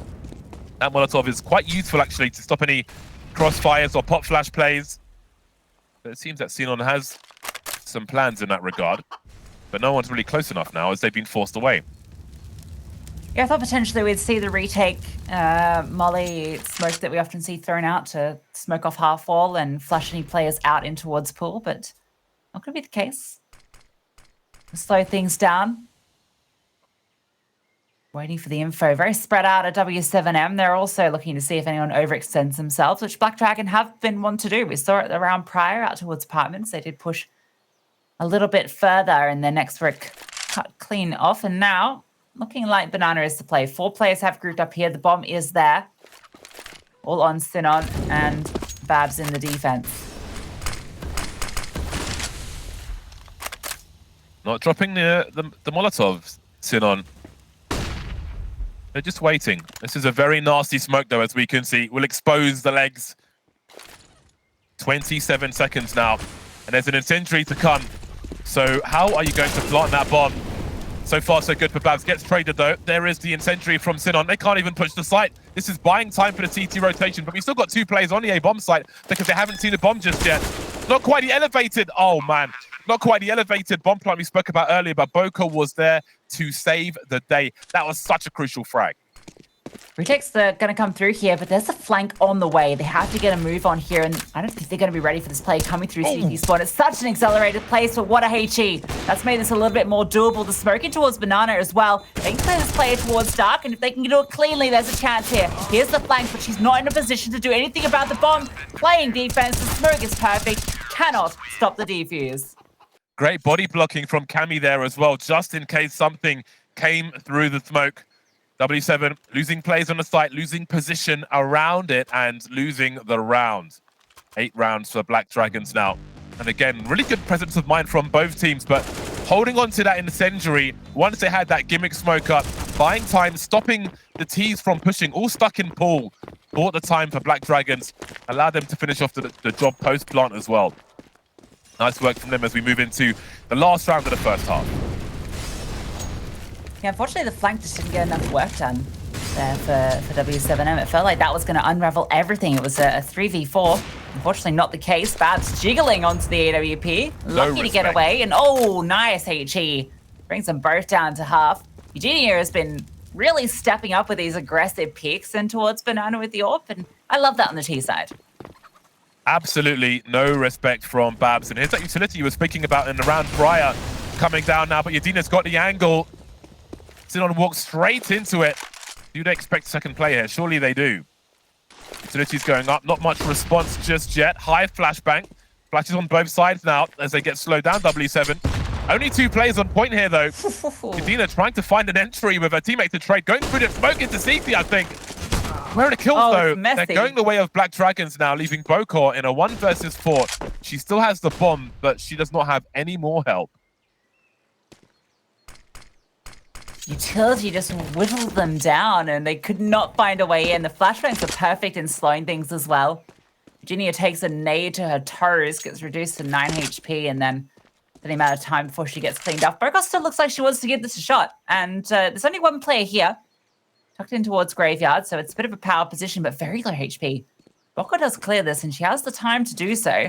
That Molotov is quite useful, actually, to stop any crossfires or pop flash plays. But it seems that Xenon has some plans in that regard. But no one's really close enough now, as they've been forced away. Yeah, I thought potentially we'd see the retake molly smoke that we often see thrown out to smoke off half wall and flush any players out in towards pool, but not going to be the case. Slow things down. Waiting for the info. Very spread out at w7m. They're also looking to see if anyone overextends themselves, which Black Dragon have been one to do. We saw it the round prior out towards apartments. They did push a little bit further and their next were cut clean off. And now, looking like Banana is the play. 4 players have grouped up here. The bomb is there. All on Sinon and Babs in the defense. Not dropping the Molotov, Sinon. They're just waiting. This is a very nasty smoke, though, as we can see. Will expose the legs. 27 seconds now. And there's an incendiary to come. So how are you going to plant that bomb? So far, so good for Babs. Gets traded, though. There is the incendiary from Sinon. They can't even push the site. This is buying time for the CT rotation. But we've still got 2 players on the A bomb site because they haven't seen the bomb just yet. Not quite the elevated. Oh, man. Not quite the elevated bomb plant we spoke about earlier, but Boko was there to save the day. That was such a crucial frag. Retakes are going to come through here, but there's a flank on the way. They have to get a move on here, and I don't think they're going to be ready for this play coming through CT spawn. It's such an accelerated place, but what a HE. That's made this a little bit more doable. The smoking towards Banana as well. They can play this player towards Dark, and if they can do it cleanly, there's a chance here. Here's the flank, but she's not in a position to do anything about the bomb. Playing defense, the smoke is perfect. Cannot stop the defuse. Great body blocking from Cammy there as well, just in case something came through the smoke. W7 losing plays on the site, losing position around it, and losing the round. 8 rounds for Black Dragons now. And again, really good presence of mind from both teams, but holding on to that incendiary once they had that gimmick smoke up, buying time, stopping the T's from pushing, all stuck in pool. Bought the time for Black Dragons, allowed them to finish off the job post-plant as well. Nice work from them as we move into the last round of the first half. Yeah, unfortunately, the flank just didn't get enough work done there for w7m. It felt like that was going to unravel everything. It was a 3v4. Unfortunately, not the case. Babs jiggling onto the AWP. Lucky to get away. And oh, nice HE. Brings them both down to half. Eugenia has been really stepping up with these aggressive peeks and towards Banana with the AWP. And I love that on the T side. Absolutely no respect from Babs. And here's that utility you were speaking about in the round prior. Coming down now, but Yadina's got the angle. Sinon walks straight into it. Do they expect second play here? Surely they do. Utility's going up. Not much response just yet. High flashbang. Flashes on both sides now as they get slowed down, W7. Only 2 players on point here, though. Yadina trying to find an entry with her teammate to trade. Going through the smoke into CT, I think. Where are the kills, Oh, though? it's messy. They're going the way of Black Dragons now, leaving Bokor in a 1 versus 4. She still has the bomb, but she does not have any more help. Utility just whittled them down, and they could not find a way in. The flashbangs are perfect in slowing things as well. Virginia takes a nade to her toes, gets reduced to 9 HP, and then the amount of time before she gets cleaned up. Bokor still looks like she wants to give this a shot, and there's only one player here, tucked in towards Graveyard, so it's a bit of a power position, but very low HP. Bokor does clear this, and she has the time to do so.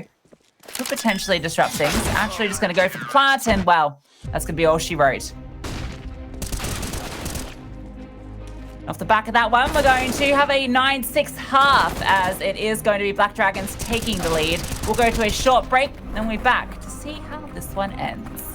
Could potentially disrupt things. Actually just going to go for the plant, and well, that's going to be all she wrote. Off the back of that one, we're going to have a 9-6 half, as it is going to be Black Dragons taking the lead. We'll go to a short break, and we'll be back to see how this one ends.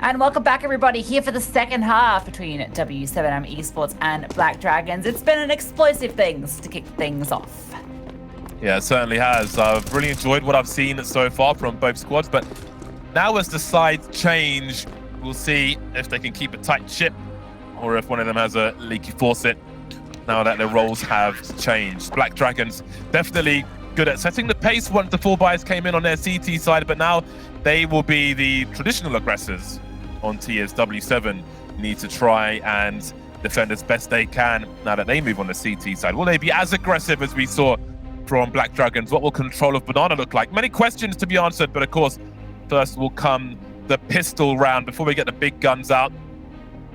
And welcome back, everybody, here for the second half between w7m Esports and Black Dragons. It's been an explosive things to kick things off. Yeah, it certainly has. I've really enjoyed what I've seen so far from both squads, but now as the sides change, we'll see if they can keep a tight ship or if one of them has a leaky faucet now that their roles have changed. Black Dragons definitely good at setting the pace once the full buys came in on their CT side, but now they will be the traditional aggressors on TS W7, need to try and defend as best they can now that they move on the CT side. Will they be as aggressive as we saw from Black Dragons? What will control of Banana look like? Many questions to be answered, but of course, first will come the pistol round before we get the big guns out.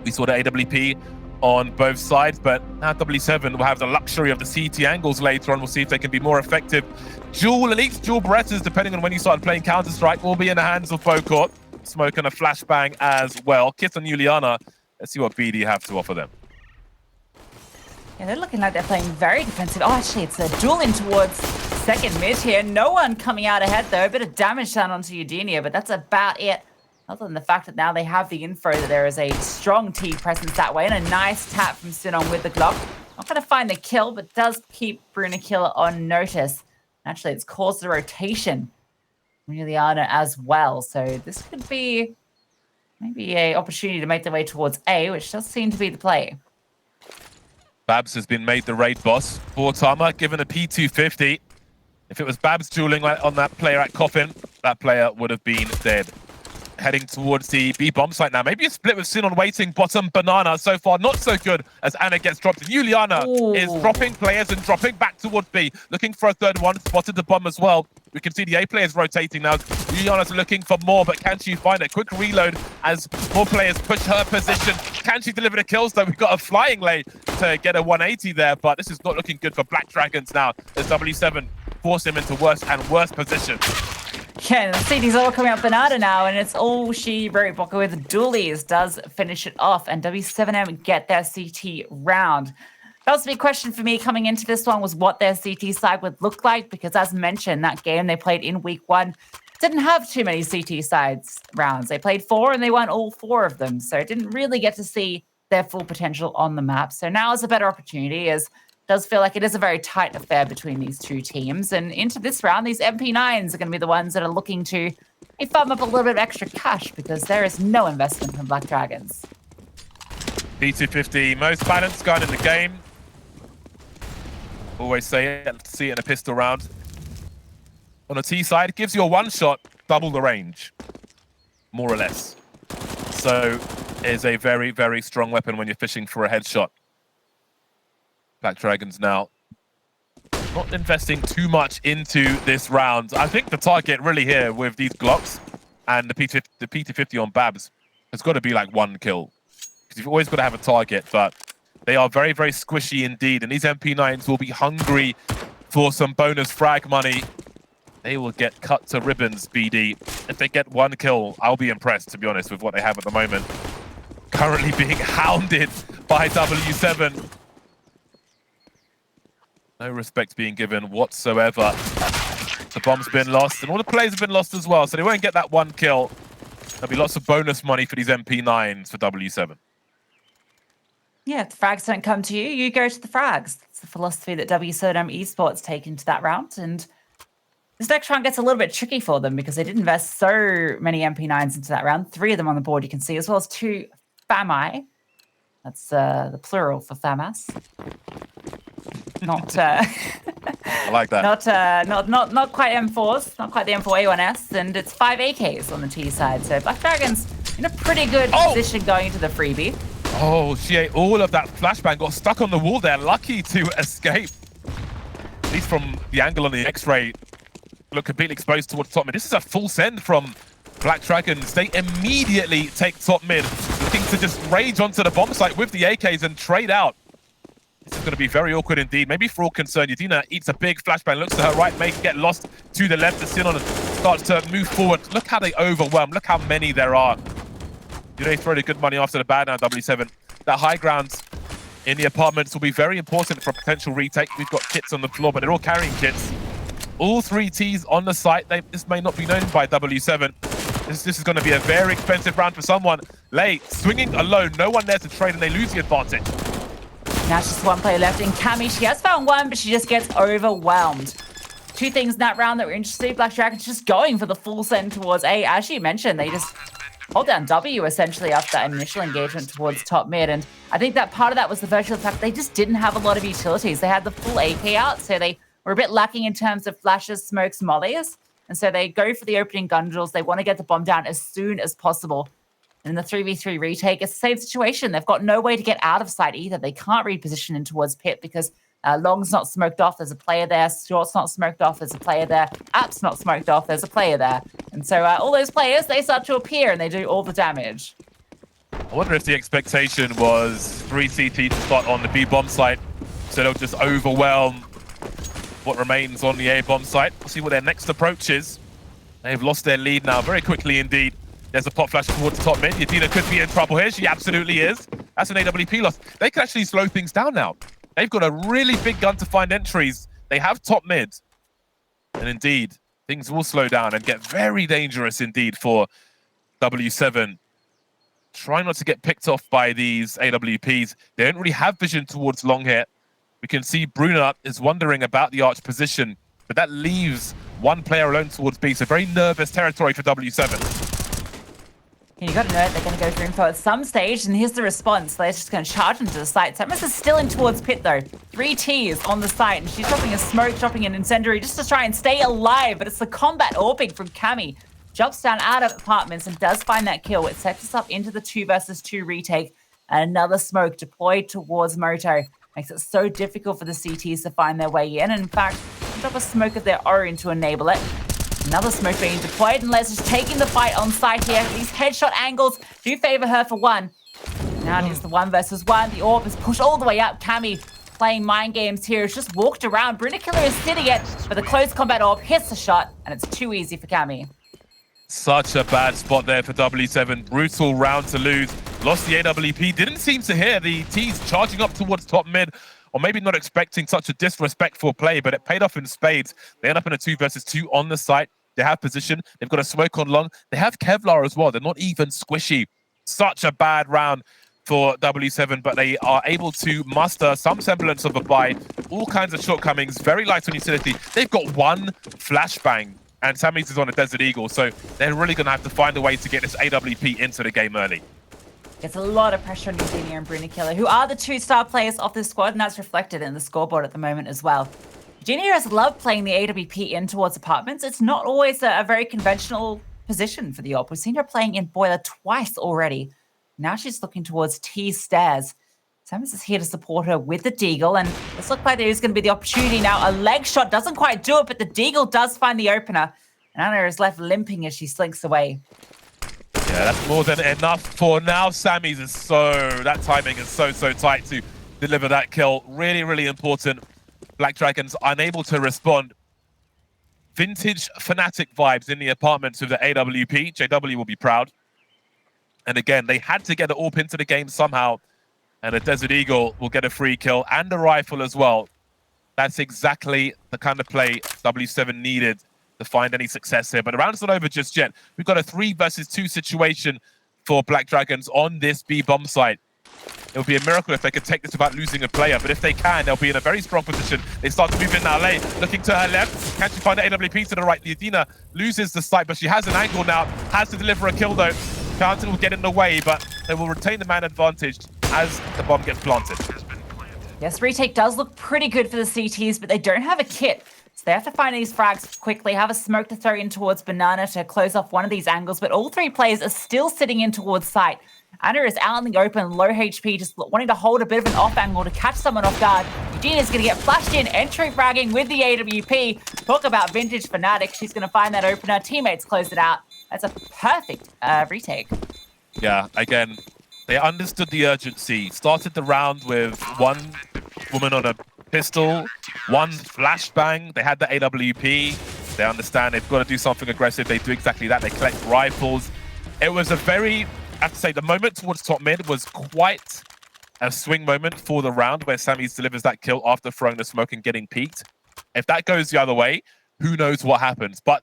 We saw the AWP on both sides, but now W7 will have the luxury of the CT angles later on. We'll see if they can be more effective. Dual elites, dual Berettas, depending on when you started playing Counter-Strike, will be in the hands of Bocort. Smoke and a flashbang as well. Kit and Juliana, let's see what BD have to offer them. Yeah, they're looking like they're playing very defensive. Oh, actually, it's a duel in towards second mid here. No one coming out ahead, though. A bit of damage done onto Eugenia, but that's about it. Other than the fact that now they have the info that there is a strong T presence that way, and a nice tap from Sinon with the Glock. Not going to find the kill, but does keep Bruna Killer on notice. Actually, it's caused a rotation from Juliana as well. So this could be maybe an opportunity to make their way towards A, which does seem to be the play. Babs has been made the raid boss. Bortama given a P250. If it was Babs dueling on that player at Coffin, that player would have been dead. Heading towards the B bomb site now. Maybe a split with Sinon waiting bottom. Banana so far not so good as Anna gets dropped. And Juliana is dropping players and dropping back towards B. Looking for a third one. Spotted the bomb as well. We can see the A players rotating now. Juliana's looking for more, but can she find a quick reload as more players push her position? Can she deliver the kills though? We've got a flying lane to get a 180 there, but this is not looking good for Black Dragons now as W7 force him into worse and worse position. Yeah, the CD's all coming up Banana now, and it's all she wrote. Boca with Doolies does finish it off, and W7M get their CT round. That was the big question for me coming into this one, was what their CT side would look like, because as mentioned, that game they played in week 1 didn't have too many CT sides rounds. They played 4 and they won all 4 of them, so didn't really get to see their full potential on the map. So now is a better opportunity, as does feel like it is a very tight affair between these two teams. And into this round, these MP9s are going to be the ones that are looking to farm up a little bit of extra cash, because there is no investment from Black Dragons. P250, most balanced gun in the game. Always say it, see it in a pistol round. On a T side, gives you a one shot, double the range, more or less. So is a very, very strong weapon when you're fishing for a headshot. Black Dragons now not investing too much into this round. I think the target really here with these Glocks and the P250 on Babs has got to be like 1 kill. Because you've always got to have a target, but they are very, very squishy indeed. And these MP9s will be hungry for some bonus frag money. They will get cut to ribbons, BD. If they get 1 kill, I'll be impressed, to be honest, with what they have at the moment. Currently being hounded by W7. No respect being given whatsoever. The bomb's been lost, and all the players have been lost as well, so they won't get that 1 kill. There'll be lots of bonus money for these MP9s for W7. Yeah, if the frags don't come to you, you go to the frags. It's the philosophy that w7m esports take into that round, and this next round gets a little bit tricky for them because they did invest so many MP9s into that round. 3 of them on the board you can see, as well as 2 FAMI. That's the plural for FAMAS. Not I like that. Not quite M4s, not quite the M4A1S, and it's 5 AKs on the T side. So Black Dragons in a pretty good position going into the freebie. Oh, she ate all of that flashbang, got stuck on the wall there, lucky to escape. At least from the angle on the X-ray, look completely exposed towards top mid. This is a full send from Black Dragons. They immediately take top mid, looking to just rage onto the bomb site with the AKs and trade out. This is going to be very awkward indeed. Maybe for all concerned, Yudina eats a big flashbang, looks to her right, may get lost to the left. The Sinon starts to move forward. Look how they overwhelm. Look how many there are. Do they throw the good money after the bad now, W7? That high ground in the apartments will be very important for a potential retake. We've got kits on the floor, but they're all carrying kits. All 3 Ts on the site. This may not be known by W7. This is going to be a very expensive round for someone. Lei swinging alone. No one there to trade, and they lose the advantage. Now it's just 1 player left in Cammy. She has found 1, but she just gets overwhelmed. 2 things in that round that were interesting. Black Dragons just going for the full send towards A. As you mentioned, they just hold down W essentially after that initial engagement towards top mid. And I think that part of that was the virtue of the fact they just didn't have a lot of utilities. They had the full AK out, so they were a bit lacking in terms of flashes, smokes, mollies. And so they go for the opening gun drills. They want to get the bomb down as soon as possible. And in the 3v3 retake, it's the same situation. They've got no way to get out of sight either. They can't reposition in towards pit because Long's not smoked off, there's a player there. Short's not smoked off, there's a player there. App's not smoked off, there's a player there. And so all those players, they start to appear and they do all the damage. I wonder if the expectation was 3 CT to start on the B bomb site, so they'll just overwhelm what remains on the A bomb site. We'll see what their next approach is. They've lost their lead now very quickly indeed. There's a pop flash towards the top mid. Yadina could be in trouble here. She absolutely is. That's an AWP loss. They can actually slow things down now. They've got a really big gun to find entries. They have top mid. And indeed, things will slow down and get very dangerous indeed for W7. Try not to get picked off by these AWPs. They don't really have vision towards long here. We can see Bruna is wondering about the arch position, but that leaves one player alone towards B. So very nervous territory for W7. You got to know it, they're going to go for info at some stage, and here's the response. They're just going to charge into the site. Samus is still in towards pit, though. 3 Ts on the site, and she's dropping a smoke, dropping an incendiary just to try and stay alive, but it's the combat orbing from Cammy. Jumps down out of apartments and does find that kill. It sets us up into the 2 versus 2 retake, and another smoke deployed towards Moto. Makes it so difficult for the CTs to find their way in, and in fact, drop a smoke of their own to enable it. Another smoke being deployed, and Les is taking the fight on site here. These headshot angles do favor her for one. Now it is the 1 versus 1. The orb is pushed all the way up. Cammy playing mind games here. It's just walked around. Bruna Killer is sitting it, but the close combat orb hits the shot, and it's too easy for Cammy. Such a bad spot there for W7. Brutal round to lose. Lost the AWP. Didn't seem to hear the T's charging up towards top mid, or maybe not expecting such a disrespectful play, but it paid off in spades. They end up in a 2 versus 2 on the site. They have position. They've got a smoke on long. They have Kevlar as well. They're not even squishy. Such a bad round for W7, but they are able to muster some semblance of a buy. All kinds of shortcomings. Very light on utility. They've got 1 flashbang, and Sammy's is on a Desert Eagle, so they're really going to have to find a way to get this AWP into the game early. It's a lot of pressure on Eugenia and Bruna Killer, who are the 2-star players of this squad, and that's reflected in the scoreboard at the moment as well. Eugenia has loved playing the AWP in towards apartments. It's not always a very conventional position for the AWP. We've seen her playing in Boiler twice already. Now she's looking towards T stairs. Samus is here to support her with the Deagle, and this looks like there is going to be the opportunity now. A leg shot doesn't quite do it, but the Deagle does find the opener. And Anna is left limping as she slinks away. Yeah, that's more than enough for now. Sammy's is that timing is so tight to deliver that kill. Really, really important. Black Dragons unable to respond. Vintage Fnatic vibes in the apartments with the AWP. JW will be proud. And again, they had to get the AWP into the game somehow. And a Desert Eagle will get a free kill and a rifle as well. That's exactly the kind of play W7 needed to find any success here. But the round's not over just yet. We've got a 3 versus 2 situation for Black Dragons on this B bomb site. It would be a miracle if they could take this without losing a player, but if they can, they'll be in a very strong position. They start to move in now. Lei looking to her left. Can she find the AWP to the right? Yadina loses the sight, but she has an angle now. Has to deliver a kill though. Carlton will get in the way, but they will retain the man advantage as the bomb gets planted. Yes, retake does look pretty good for the CTs, but they don't have a kit. So they have to find these frags quickly, have a smoke to throw in towards Banana to close off one of these angles, but all 3 players are still sitting in towards site. Anna is out in the open, low HP, just wanting to hold a bit of an off angle to catch someone off guard. Eugenia's going to get flashed in, entry fragging with the AWP. Talk about vintage Fnatic. She's going to find that opener. Teammates close it out. That's a perfect retake. Yeah, again, they understood the urgency. Started the round with 1 woman on a pistol, 1 flashbang. They had the AWP. They understand they've got to do something aggressive. They do exactly that. They collect rifles. It was a very... I have to say, the moment towards top mid was quite a swing moment for the round where Sammy's delivers that kill after throwing the smoke and getting peeked. If that goes the other way, who knows what happens. But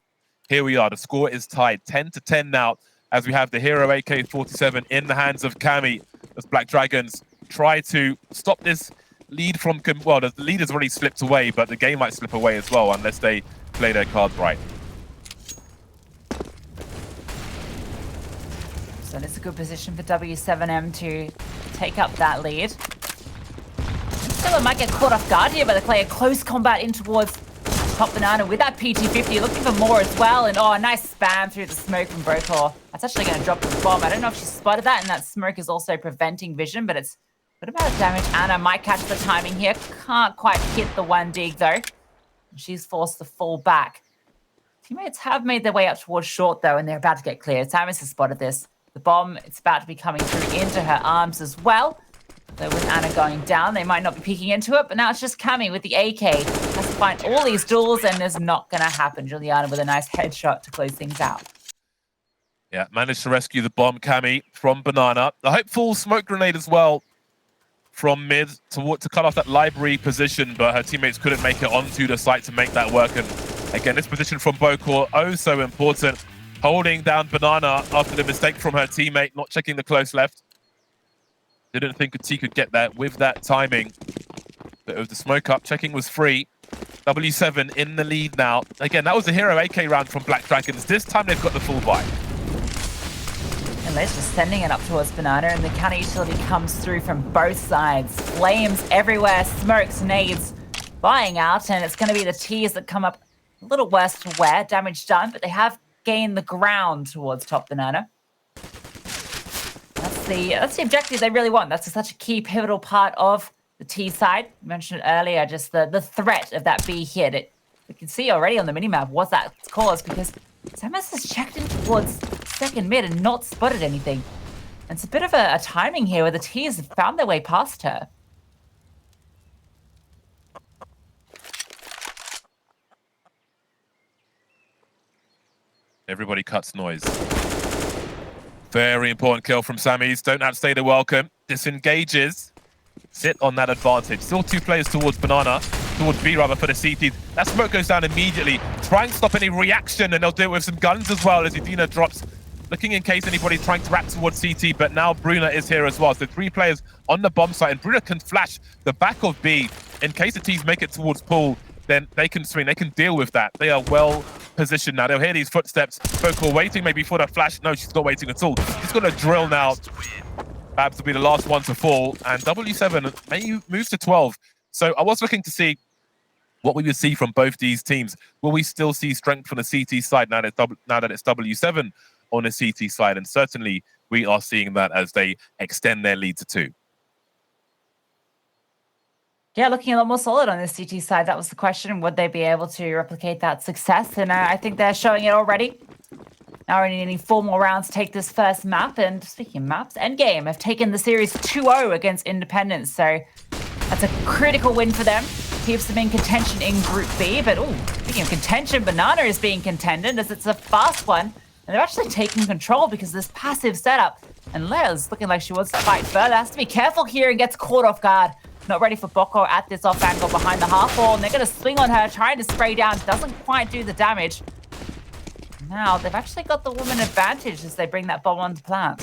here we are. The score is tied 10-10 now as we have the Hero AK-47 in the hands of Cammy as Black Dragons try to stop this lead from... Well, the lead has already slipped away, but the game might slip away as well unless they play their cards right. So it's a good position for w7m to take up that lead. Still, it might get caught off guard here, but they play a close combat in towards Top Banana with that PT50, looking for more as well. And oh, a nice spam through the smoke from Brotor. That's actually going to drop the bomb. I don't know if she spotted that, and that smoke is also preventing vision, but it's Good amount of damage. Anna might catch the timing here. Can't quite hit the one dig, though. She's forced to fall back. Teammates have made their way up towards short, though, and they're about to get clear. Samus has spotted this. The bomb, it's about to be coming through into her arms as well. So with Anna going down, they might not be peeking into it, but now it's just Cammy with the AK. Has to find all these duels, and it's not going to happen. Juliana with a nice headshot to close things out. Yeah, managed to rescue the bomb, Cammy, from Banana. The hopeful smoke grenade as well from mid to cut off that library position, but her teammates couldn't make it onto the site to make that work. And again, this position from Bokor, oh so important. Holding down Banana after the mistake from her teammate, not checking the close left. Didn't think T could get that with that timing. But with the smoke up, checking was free. W7 in the lead now. Again, that was a hero AK round from Black Dragons. This time they've got the full buy. And Liz just sending it up towards Banana, and the counter utility comes through from both sides. Flames everywhere, smokes, nades flying out, and it's going to be the T's that come up a little worse for wear. Damage done, but they have gained the ground towards top Banana. That's the objective they really want. That's such a key pivotal part of the T side. You mentioned earlier, just the threat of that B hit. We can see already on the minimap what that caused, because Samus has checked in towards second mid and not spotted anything. And it's a bit of a timing here where the T's have found their way past her. Everybody cuts noise. Very important kill from Sammy's. Don't outstay the welcome. Disengages. Sit on that advantage. Still two players towards Banana. Towards B rather for the CT. That smoke goes down immediately. Try and stop any reaction, and they'll do it with some guns as well as Edina drops. Looking in case anybody's trying to wrap towards CT, but now Bruna is here as well. So three players on the bomb site, and Bruna can flash the back of B. In case the T's make it towards pool, then they can swing. They can deal with that. They are well positioned now. They'll hear these footsteps. Bokor waiting maybe for the flash. No, she's not waiting at all. She's going to drill now. Babs will be the last one to fall, and W7 may move to 12. So I was looking to see what we would see from both these teams. Will we still see strength from the CT side now that it's W7 on the CT side? And certainly we are seeing that as they extend their lead to 2. Yeah, looking a lot more solid on the CT side. That was the question. Would they be able to replicate that success? And I think they're showing it already. Now we're needing 4 more rounds to take this first map. And speaking of maps, Endgame have taken the series 2-0 against Independence. So that's a critical win for them. Keeps them in contention in Group B. But, speaking of contention, Banana is being contended as it's a fast one. And they're actually taking control because of this passive setup. And Leia's looking like she wants to fight further. Has to be careful here and gets caught off guard. Not ready for Bokor at this off angle behind the half wall. And they're going to swing on her, trying to spray down. Doesn't quite do the damage. Now, they've actually got the woman advantage as they bring that bomb onto plant.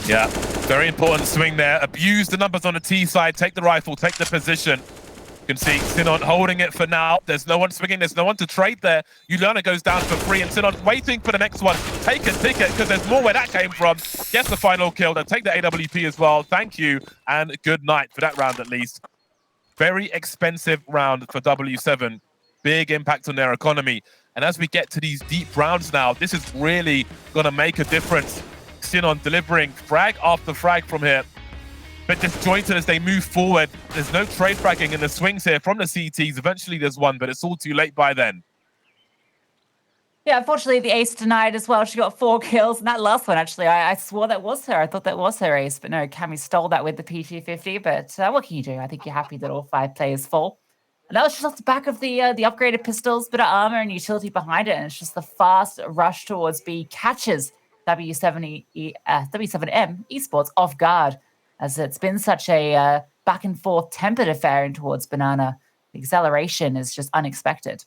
Yeah, very important swing there. Abuse the numbers on the T side. Take the rifle, take the position. You can see Sinon holding it for now. There's no one swinging. There's no one to trade there. Juliana goes down for free, and Sinon's waiting for the next one. Take a ticket, because there's more where that came from. Gets the final kill. They'll take the AWP as well. Thank you, and good night for that round at least. Very expensive round for W7. Big impact on their economy. And as we get to these deep rounds now, this is really going to make a difference. Sinon delivering frag after frag from here. But disjointed as they move forward. There's no trade fragging in the swings here from the CTs. Eventually there's one, but it's all too late by then. Yeah, unfortunately the ace denied as well. She got 4 kills, and that last one actually, I swore that was her. I thought that was her ace, but no, Cammy stole that with the P250. But what can you do? I think you're happy that all 5 players fall. And that was just off the back of the upgraded pistols, bit of armor and utility behind it, and it's just the fast rush towards B catches W7M esports off guard, as it's been such a back and forth tempered affair in towards Banana. The acceleration is just unexpected.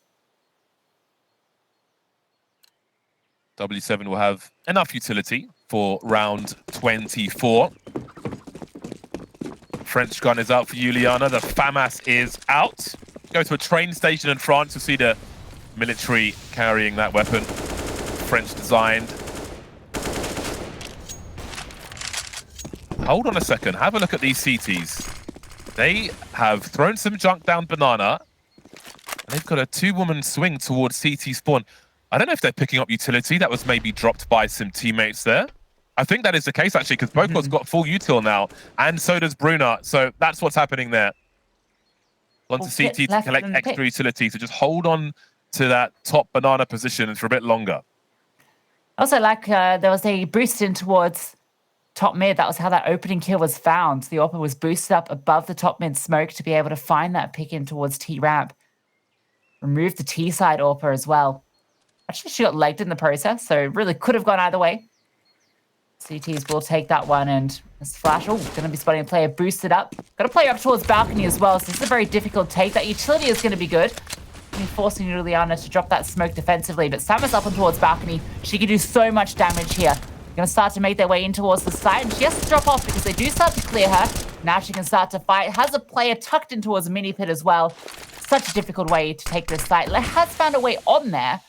W7 will have enough utility for round 24. French gun is out for Juliana. The FAMAS is out. Go to a train station in France to see the military carrying that weapon. French designed. Hold on a second. Have a look at these CTs. They have thrown some junk down Banana. And they've got a 2-woman swing towards CT spawn. I don't know if they're picking up utility. That was maybe dropped by some teammates there. I think that is the case, actually, because Boko's got full util now, and so does Bruna. So that's what's happening there. Onto CT to collect extra utility, so just hold on to that top banana position for a bit longer. Also, like, there was a boost in towards top mid. That was how that opening kill was found. The AWPer was boosted up above the top mid smoke to be able to find that pick in towards T ramp. Remove the T side AWPer as well. Actually, she got legged in the process, so it really could have gone either way. CTs will take that one, and this flash, going to be spotting a player boosted up. Got a player up towards balcony as well, so this is a very difficult take. That utility is going to be good. Forcing Juliana to drop that smoke defensively, but Samus up on towards balcony. She can do so much damage here. Going to start to make their way in towards the side, and she has to drop off because they do start to clear her. Now she can start to fight. Has a player tucked in towards a mini pit as well. Such a difficult way to take this site. Has found a way on there,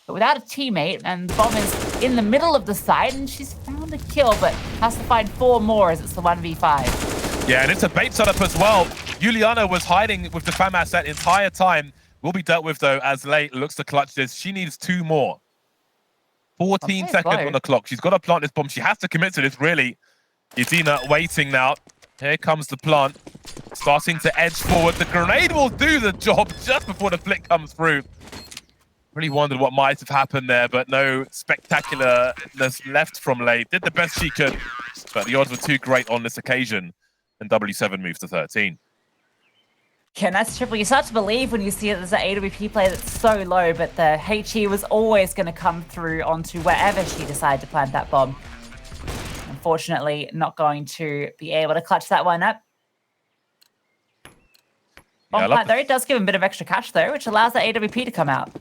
but without a teammate, and the bomb is in the middle of the site, and she's found a kill, but has to find 4 more as it's the 1v5. Yeah, and it's a bait setup as well. Juliana was hiding with the FAMAS that entire time. Will be dealt with, though, as Late looks to clutch this. She needs 2 more. 14 seconds on the clock. She's got to plant this bomb. She has to commit to this, really. Yedina waiting now. Here comes the plant. Starting to edge forward. The grenade will do the job just before the flick comes through. Really wondered what might have happened there, but no spectacularness left from Late. Did the best she could, but the odds were too great on this occasion. And w7 moves to 13. Yeah, and that's triple. You start to believe when you see that there's an AWP player that's so low, but the HE was always going to come through onto wherever she decided to plant that bomb. Unfortunately, not going to be able to clutch that one up. Bomb plant, though, it does give him a bit of extra cash, though, which allows that AWP to come out.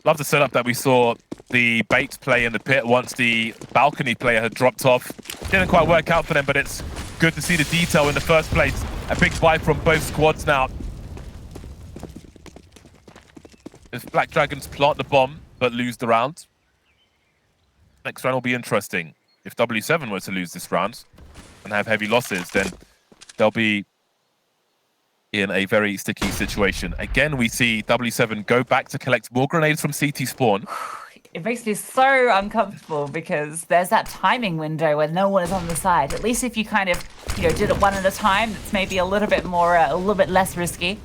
Love the setup that we saw the bait play in the pit once the balcony player had dropped off. Didn't quite work out for them, but it's good to see the detail in the first place. A big buy from both squads now. If Black Dragons plant the bomb but lose the round, next round will be interesting. If w7 were to lose this round and have heavy losses, then they'll be in a very sticky situation. Again, we see w7 go back to collect more grenades from CT spawn. It makes me so uncomfortable because there's that timing window where no one is on the side. At least if you kind of, did it one at a time, it's maybe a little bit more, a little bit less risky.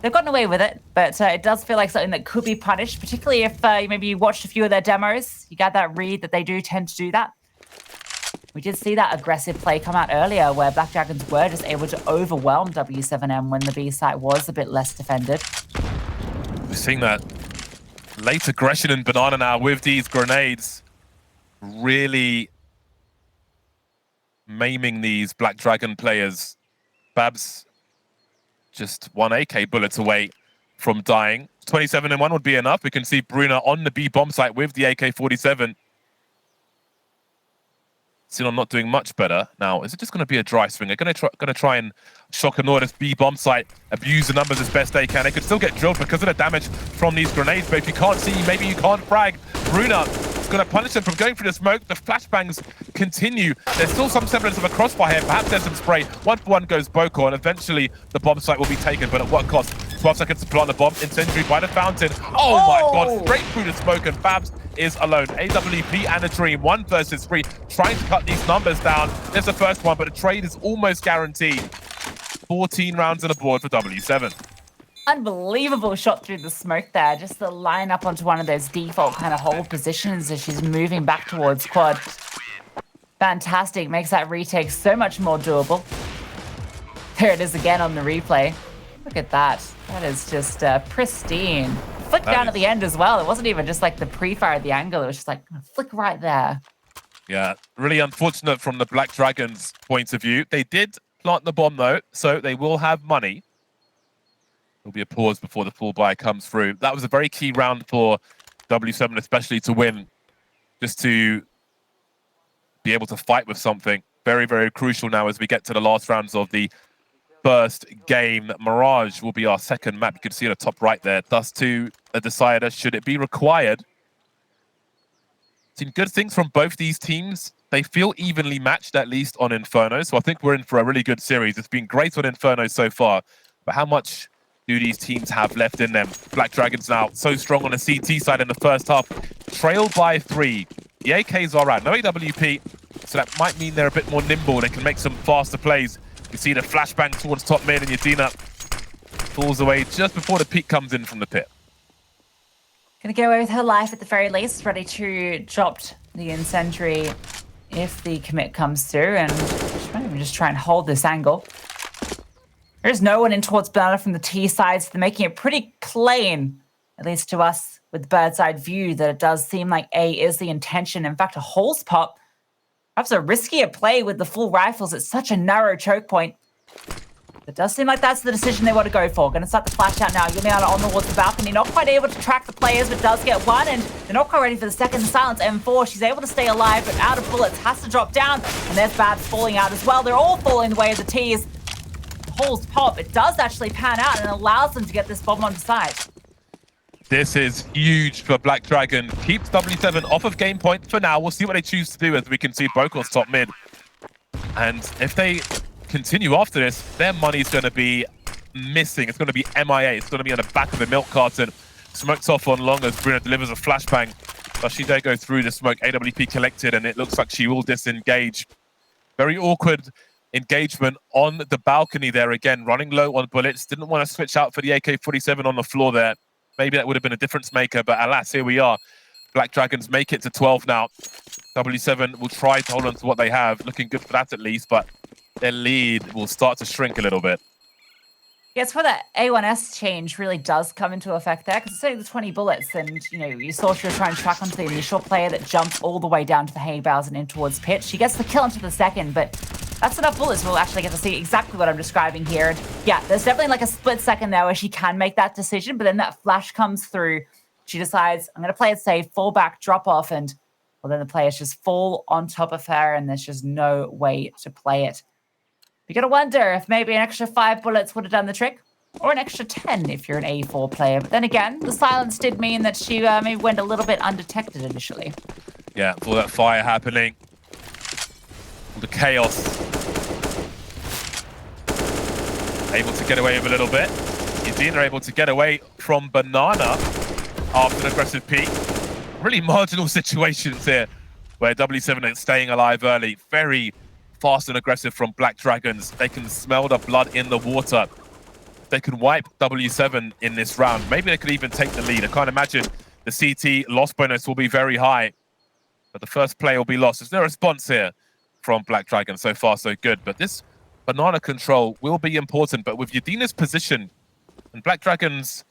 They've gotten away with it, but it does feel like something that could be punished, particularly if maybe you watched a few of their demos. You got that read that they do tend to do that. We did see that aggressive play come out earlier where Black Dragons were just able to overwhelm w7m when the B site was a bit less defended. We're seeing that late aggression in Banana now with these grenades, really maiming these Black Dragon players. Babs just 1 AK bullets away from dying. 27-1 would be enough. We can see Bruna on the B bomb site with the AK-47. Sinon not doing much better. Now, is it just going to be a dry swing? They're going to try and shock annoy this B bomb site, abuse the numbers as best they can. They could still get drilled because of the damage from these grenades, but if you can't see, maybe you can't frag. Bruna is going to punish them from going through the smoke. The flashbangs continue. There's still some semblance of a crossfire here. Perhaps there's some spray. 1-for-1 goes Boko, and eventually the bomb site will be taken, but at what cost? 12 seconds to plant the bomb. Incendiary by the fountain. Oh my god, straight through the smoke, and Babs is alone. AWP and a Dream, 1 versus 3, trying to cut these numbers down. There's the first one, but the trade is almost guaranteed. 14 rounds on the board for w7. Unbelievable shot through the smoke there. Just to line up onto one of those default kind of hold positions as she's moving back towards quad. Fantastic. Makes that retake so much more doable. There it is again on the replay. Look at that. That is just pristine. Flick down at the end as well. It wasn't even just like the pre-fire at the angle. It was just like flick right there. Yeah, really unfortunate from the Black Dragons' point of view. They did plant the bomb though, so they will have money. There'll be a pause before the full buy comes through. That was a very key round for w7, especially to win, just to be able to fight with something. Very, very crucial now as we get to the last rounds of the first game. Mirage will be our second map. You can see at the top right there. Dust 2, a decider. Should it be required? Seen good things from both these teams. They feel evenly matched, at least on Inferno. So I think we're in for a really good series. It's been great on Inferno so far. But how much do these teams have left in them? Black Dragons now so strong on the CT side in the first half, trailed by 3. The AKs are out, no AWP, so that might mean they're a bit more nimble. They can make some faster plays. You see the flashbang towards top mid, and Yadina falls away just before the peak comes in from the pit. Gonna get away with her life at the very least, ready to drop the incendiary if the commit comes through, and she might even just try and hold this angle. There's no one in towards Banana from the T side, so they're making it pretty plain, at least to us with bird's eye view, that it does seem like A is the intention. In fact, a Holes pop, perhaps a riskier play with the full rifles. It's such a narrow choke point. It does seem like that's the decision they want to go for. Going to start the flash out now. Yumiana on towards the balcony. Not quite able to track the players, but does get one. And they're not quite ready for the second. Silence M4. She's able to stay alive, but out of bullets. Has to drop down. And there's Babs falling out as well. They're all falling the way of the T's. Holes pop. It does actually pan out and allows them to get this bomb onto site. This is huge for Black Dragon. Keeps w7 off of game point for now. We'll see what they choose to do, as we can see Bokel's top mid. And if they continue after this, their money's going to be missing. It's going to be MIA. It's going to be on the back of a milk carton. Smokes off on long as Bruno delivers a flashbang. But she don't go through the smoke. AWP collected, and it looks like she will disengage. Very awkward engagement on the balcony there again. Running low on bullets. Didn't want to switch out for the AK-47 on the floor there. Maybe that would have been a difference maker, but alas, here we are. Black Dragons make it to 12 now. W7 will try to hold on to what they have. Looking good for that at least, but their lead will start to shrink a little bit. Yeah, it's where that A1S change really does come into effect there, because it's only the 20 bullets, and you saw she was trying to track onto the initial player that jumps all the way down to the hay bales and in towards pit. She gets the kill into the second, but that's enough bullets. We'll actually get to see exactly what I'm describing here. And yeah, there's definitely like a split second there where she can make that decision, but then that flash comes through. She decides, I'm going to play it safe, fall back, drop off, and well, then the players just fall on top of her, and there's just no way to play it. You got to wonder if maybe an extra 5 bullets would have done the trick, or an extra 10 if you're an A4 player. But then again, the silence did mean that she maybe went a little bit undetected initially. Yeah, all that fire happening, all the chaos. Able to get away with a little bit. Yadina able to get away from Banana after an aggressive peek. Really marginal situations here where w7 is staying alive early. Very fast and aggressive from Black Dragons. They can smell the blood in the water. They can wipe w7 in this round. Maybe they could even take the lead. I can't imagine the CT loss bonus will be very high, but the first play will be lost. There's no response here from Black Dragon. So far, so good. But this Banana control will be important. But with Yadina's position and Black Dragons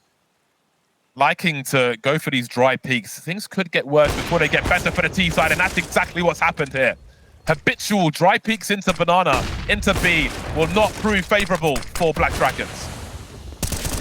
liking to go for these dry peaks, things could get worse before they get better for the T side, and that's exactly what's happened here. Habitual dry peaks into Banana, into B, will not prove favorable for Black Dragons.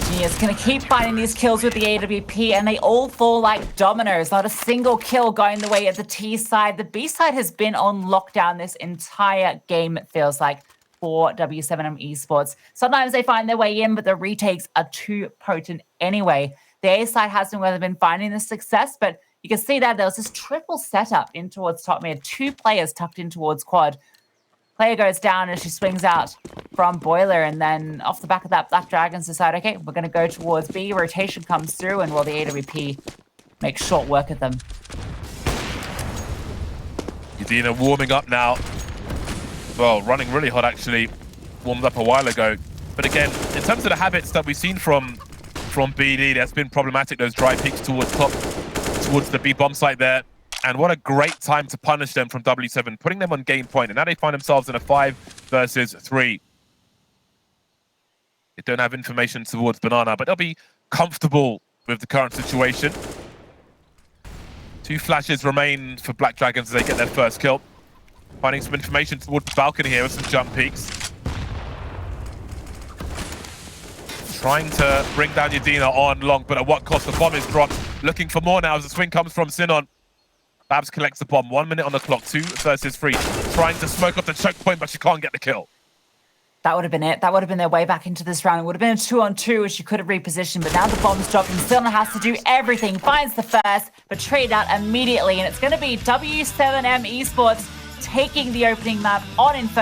She is going to keep finding these kills with the AWP, and they all fall like dominoes. Not a single kill going the way of the T side. The B side has been on lockdown this entire game, it feels like, for w7m esports. Sometimes they find their way in, but the retakes are too potent anyway. The A side hasn't really been finding the success, but you can see that there was this triple setup in towards top mid. 2 players tucked in towards quad. Player goes down as she swings out from Boiler, and then off the back of that, Black Dragons decide, okay, we're going to go towards B. Rotation comes through, and the AWP makes short work of them. Yadina warming up now. Well, running really hot, actually. Warmed up a while ago. But again, in terms of the habits that we've seen from BD, that's been problematic, those dry peaks towards top, towards the B bomb site there. And what a great time to punish them from w7, putting them on game point. And now they find themselves in a 5 versus 3. They don't have information towards Banana, but they'll be comfortable with the current situation. 2 flashes remain for Black Dragons as they get their first kill. Finding some information towards the balcony here with some jump peaks. Trying to bring down Yadina on long, but at what cost? The bomb is dropped. Looking for more now as the swing comes from Sinon. Babs collects the bomb. 1 minute on the clock. 2 versus 3. Trying to smoke off the choke point, but she can't get the kill. That would have been it. That would have been their way back into this round. It would have been a 2-on-2 as she could have repositioned, but now the bomb's dropped and Sinon has to do everything. Finds the first, but traded out immediately, and it's going to be w7m esports taking the opening map on Inferno.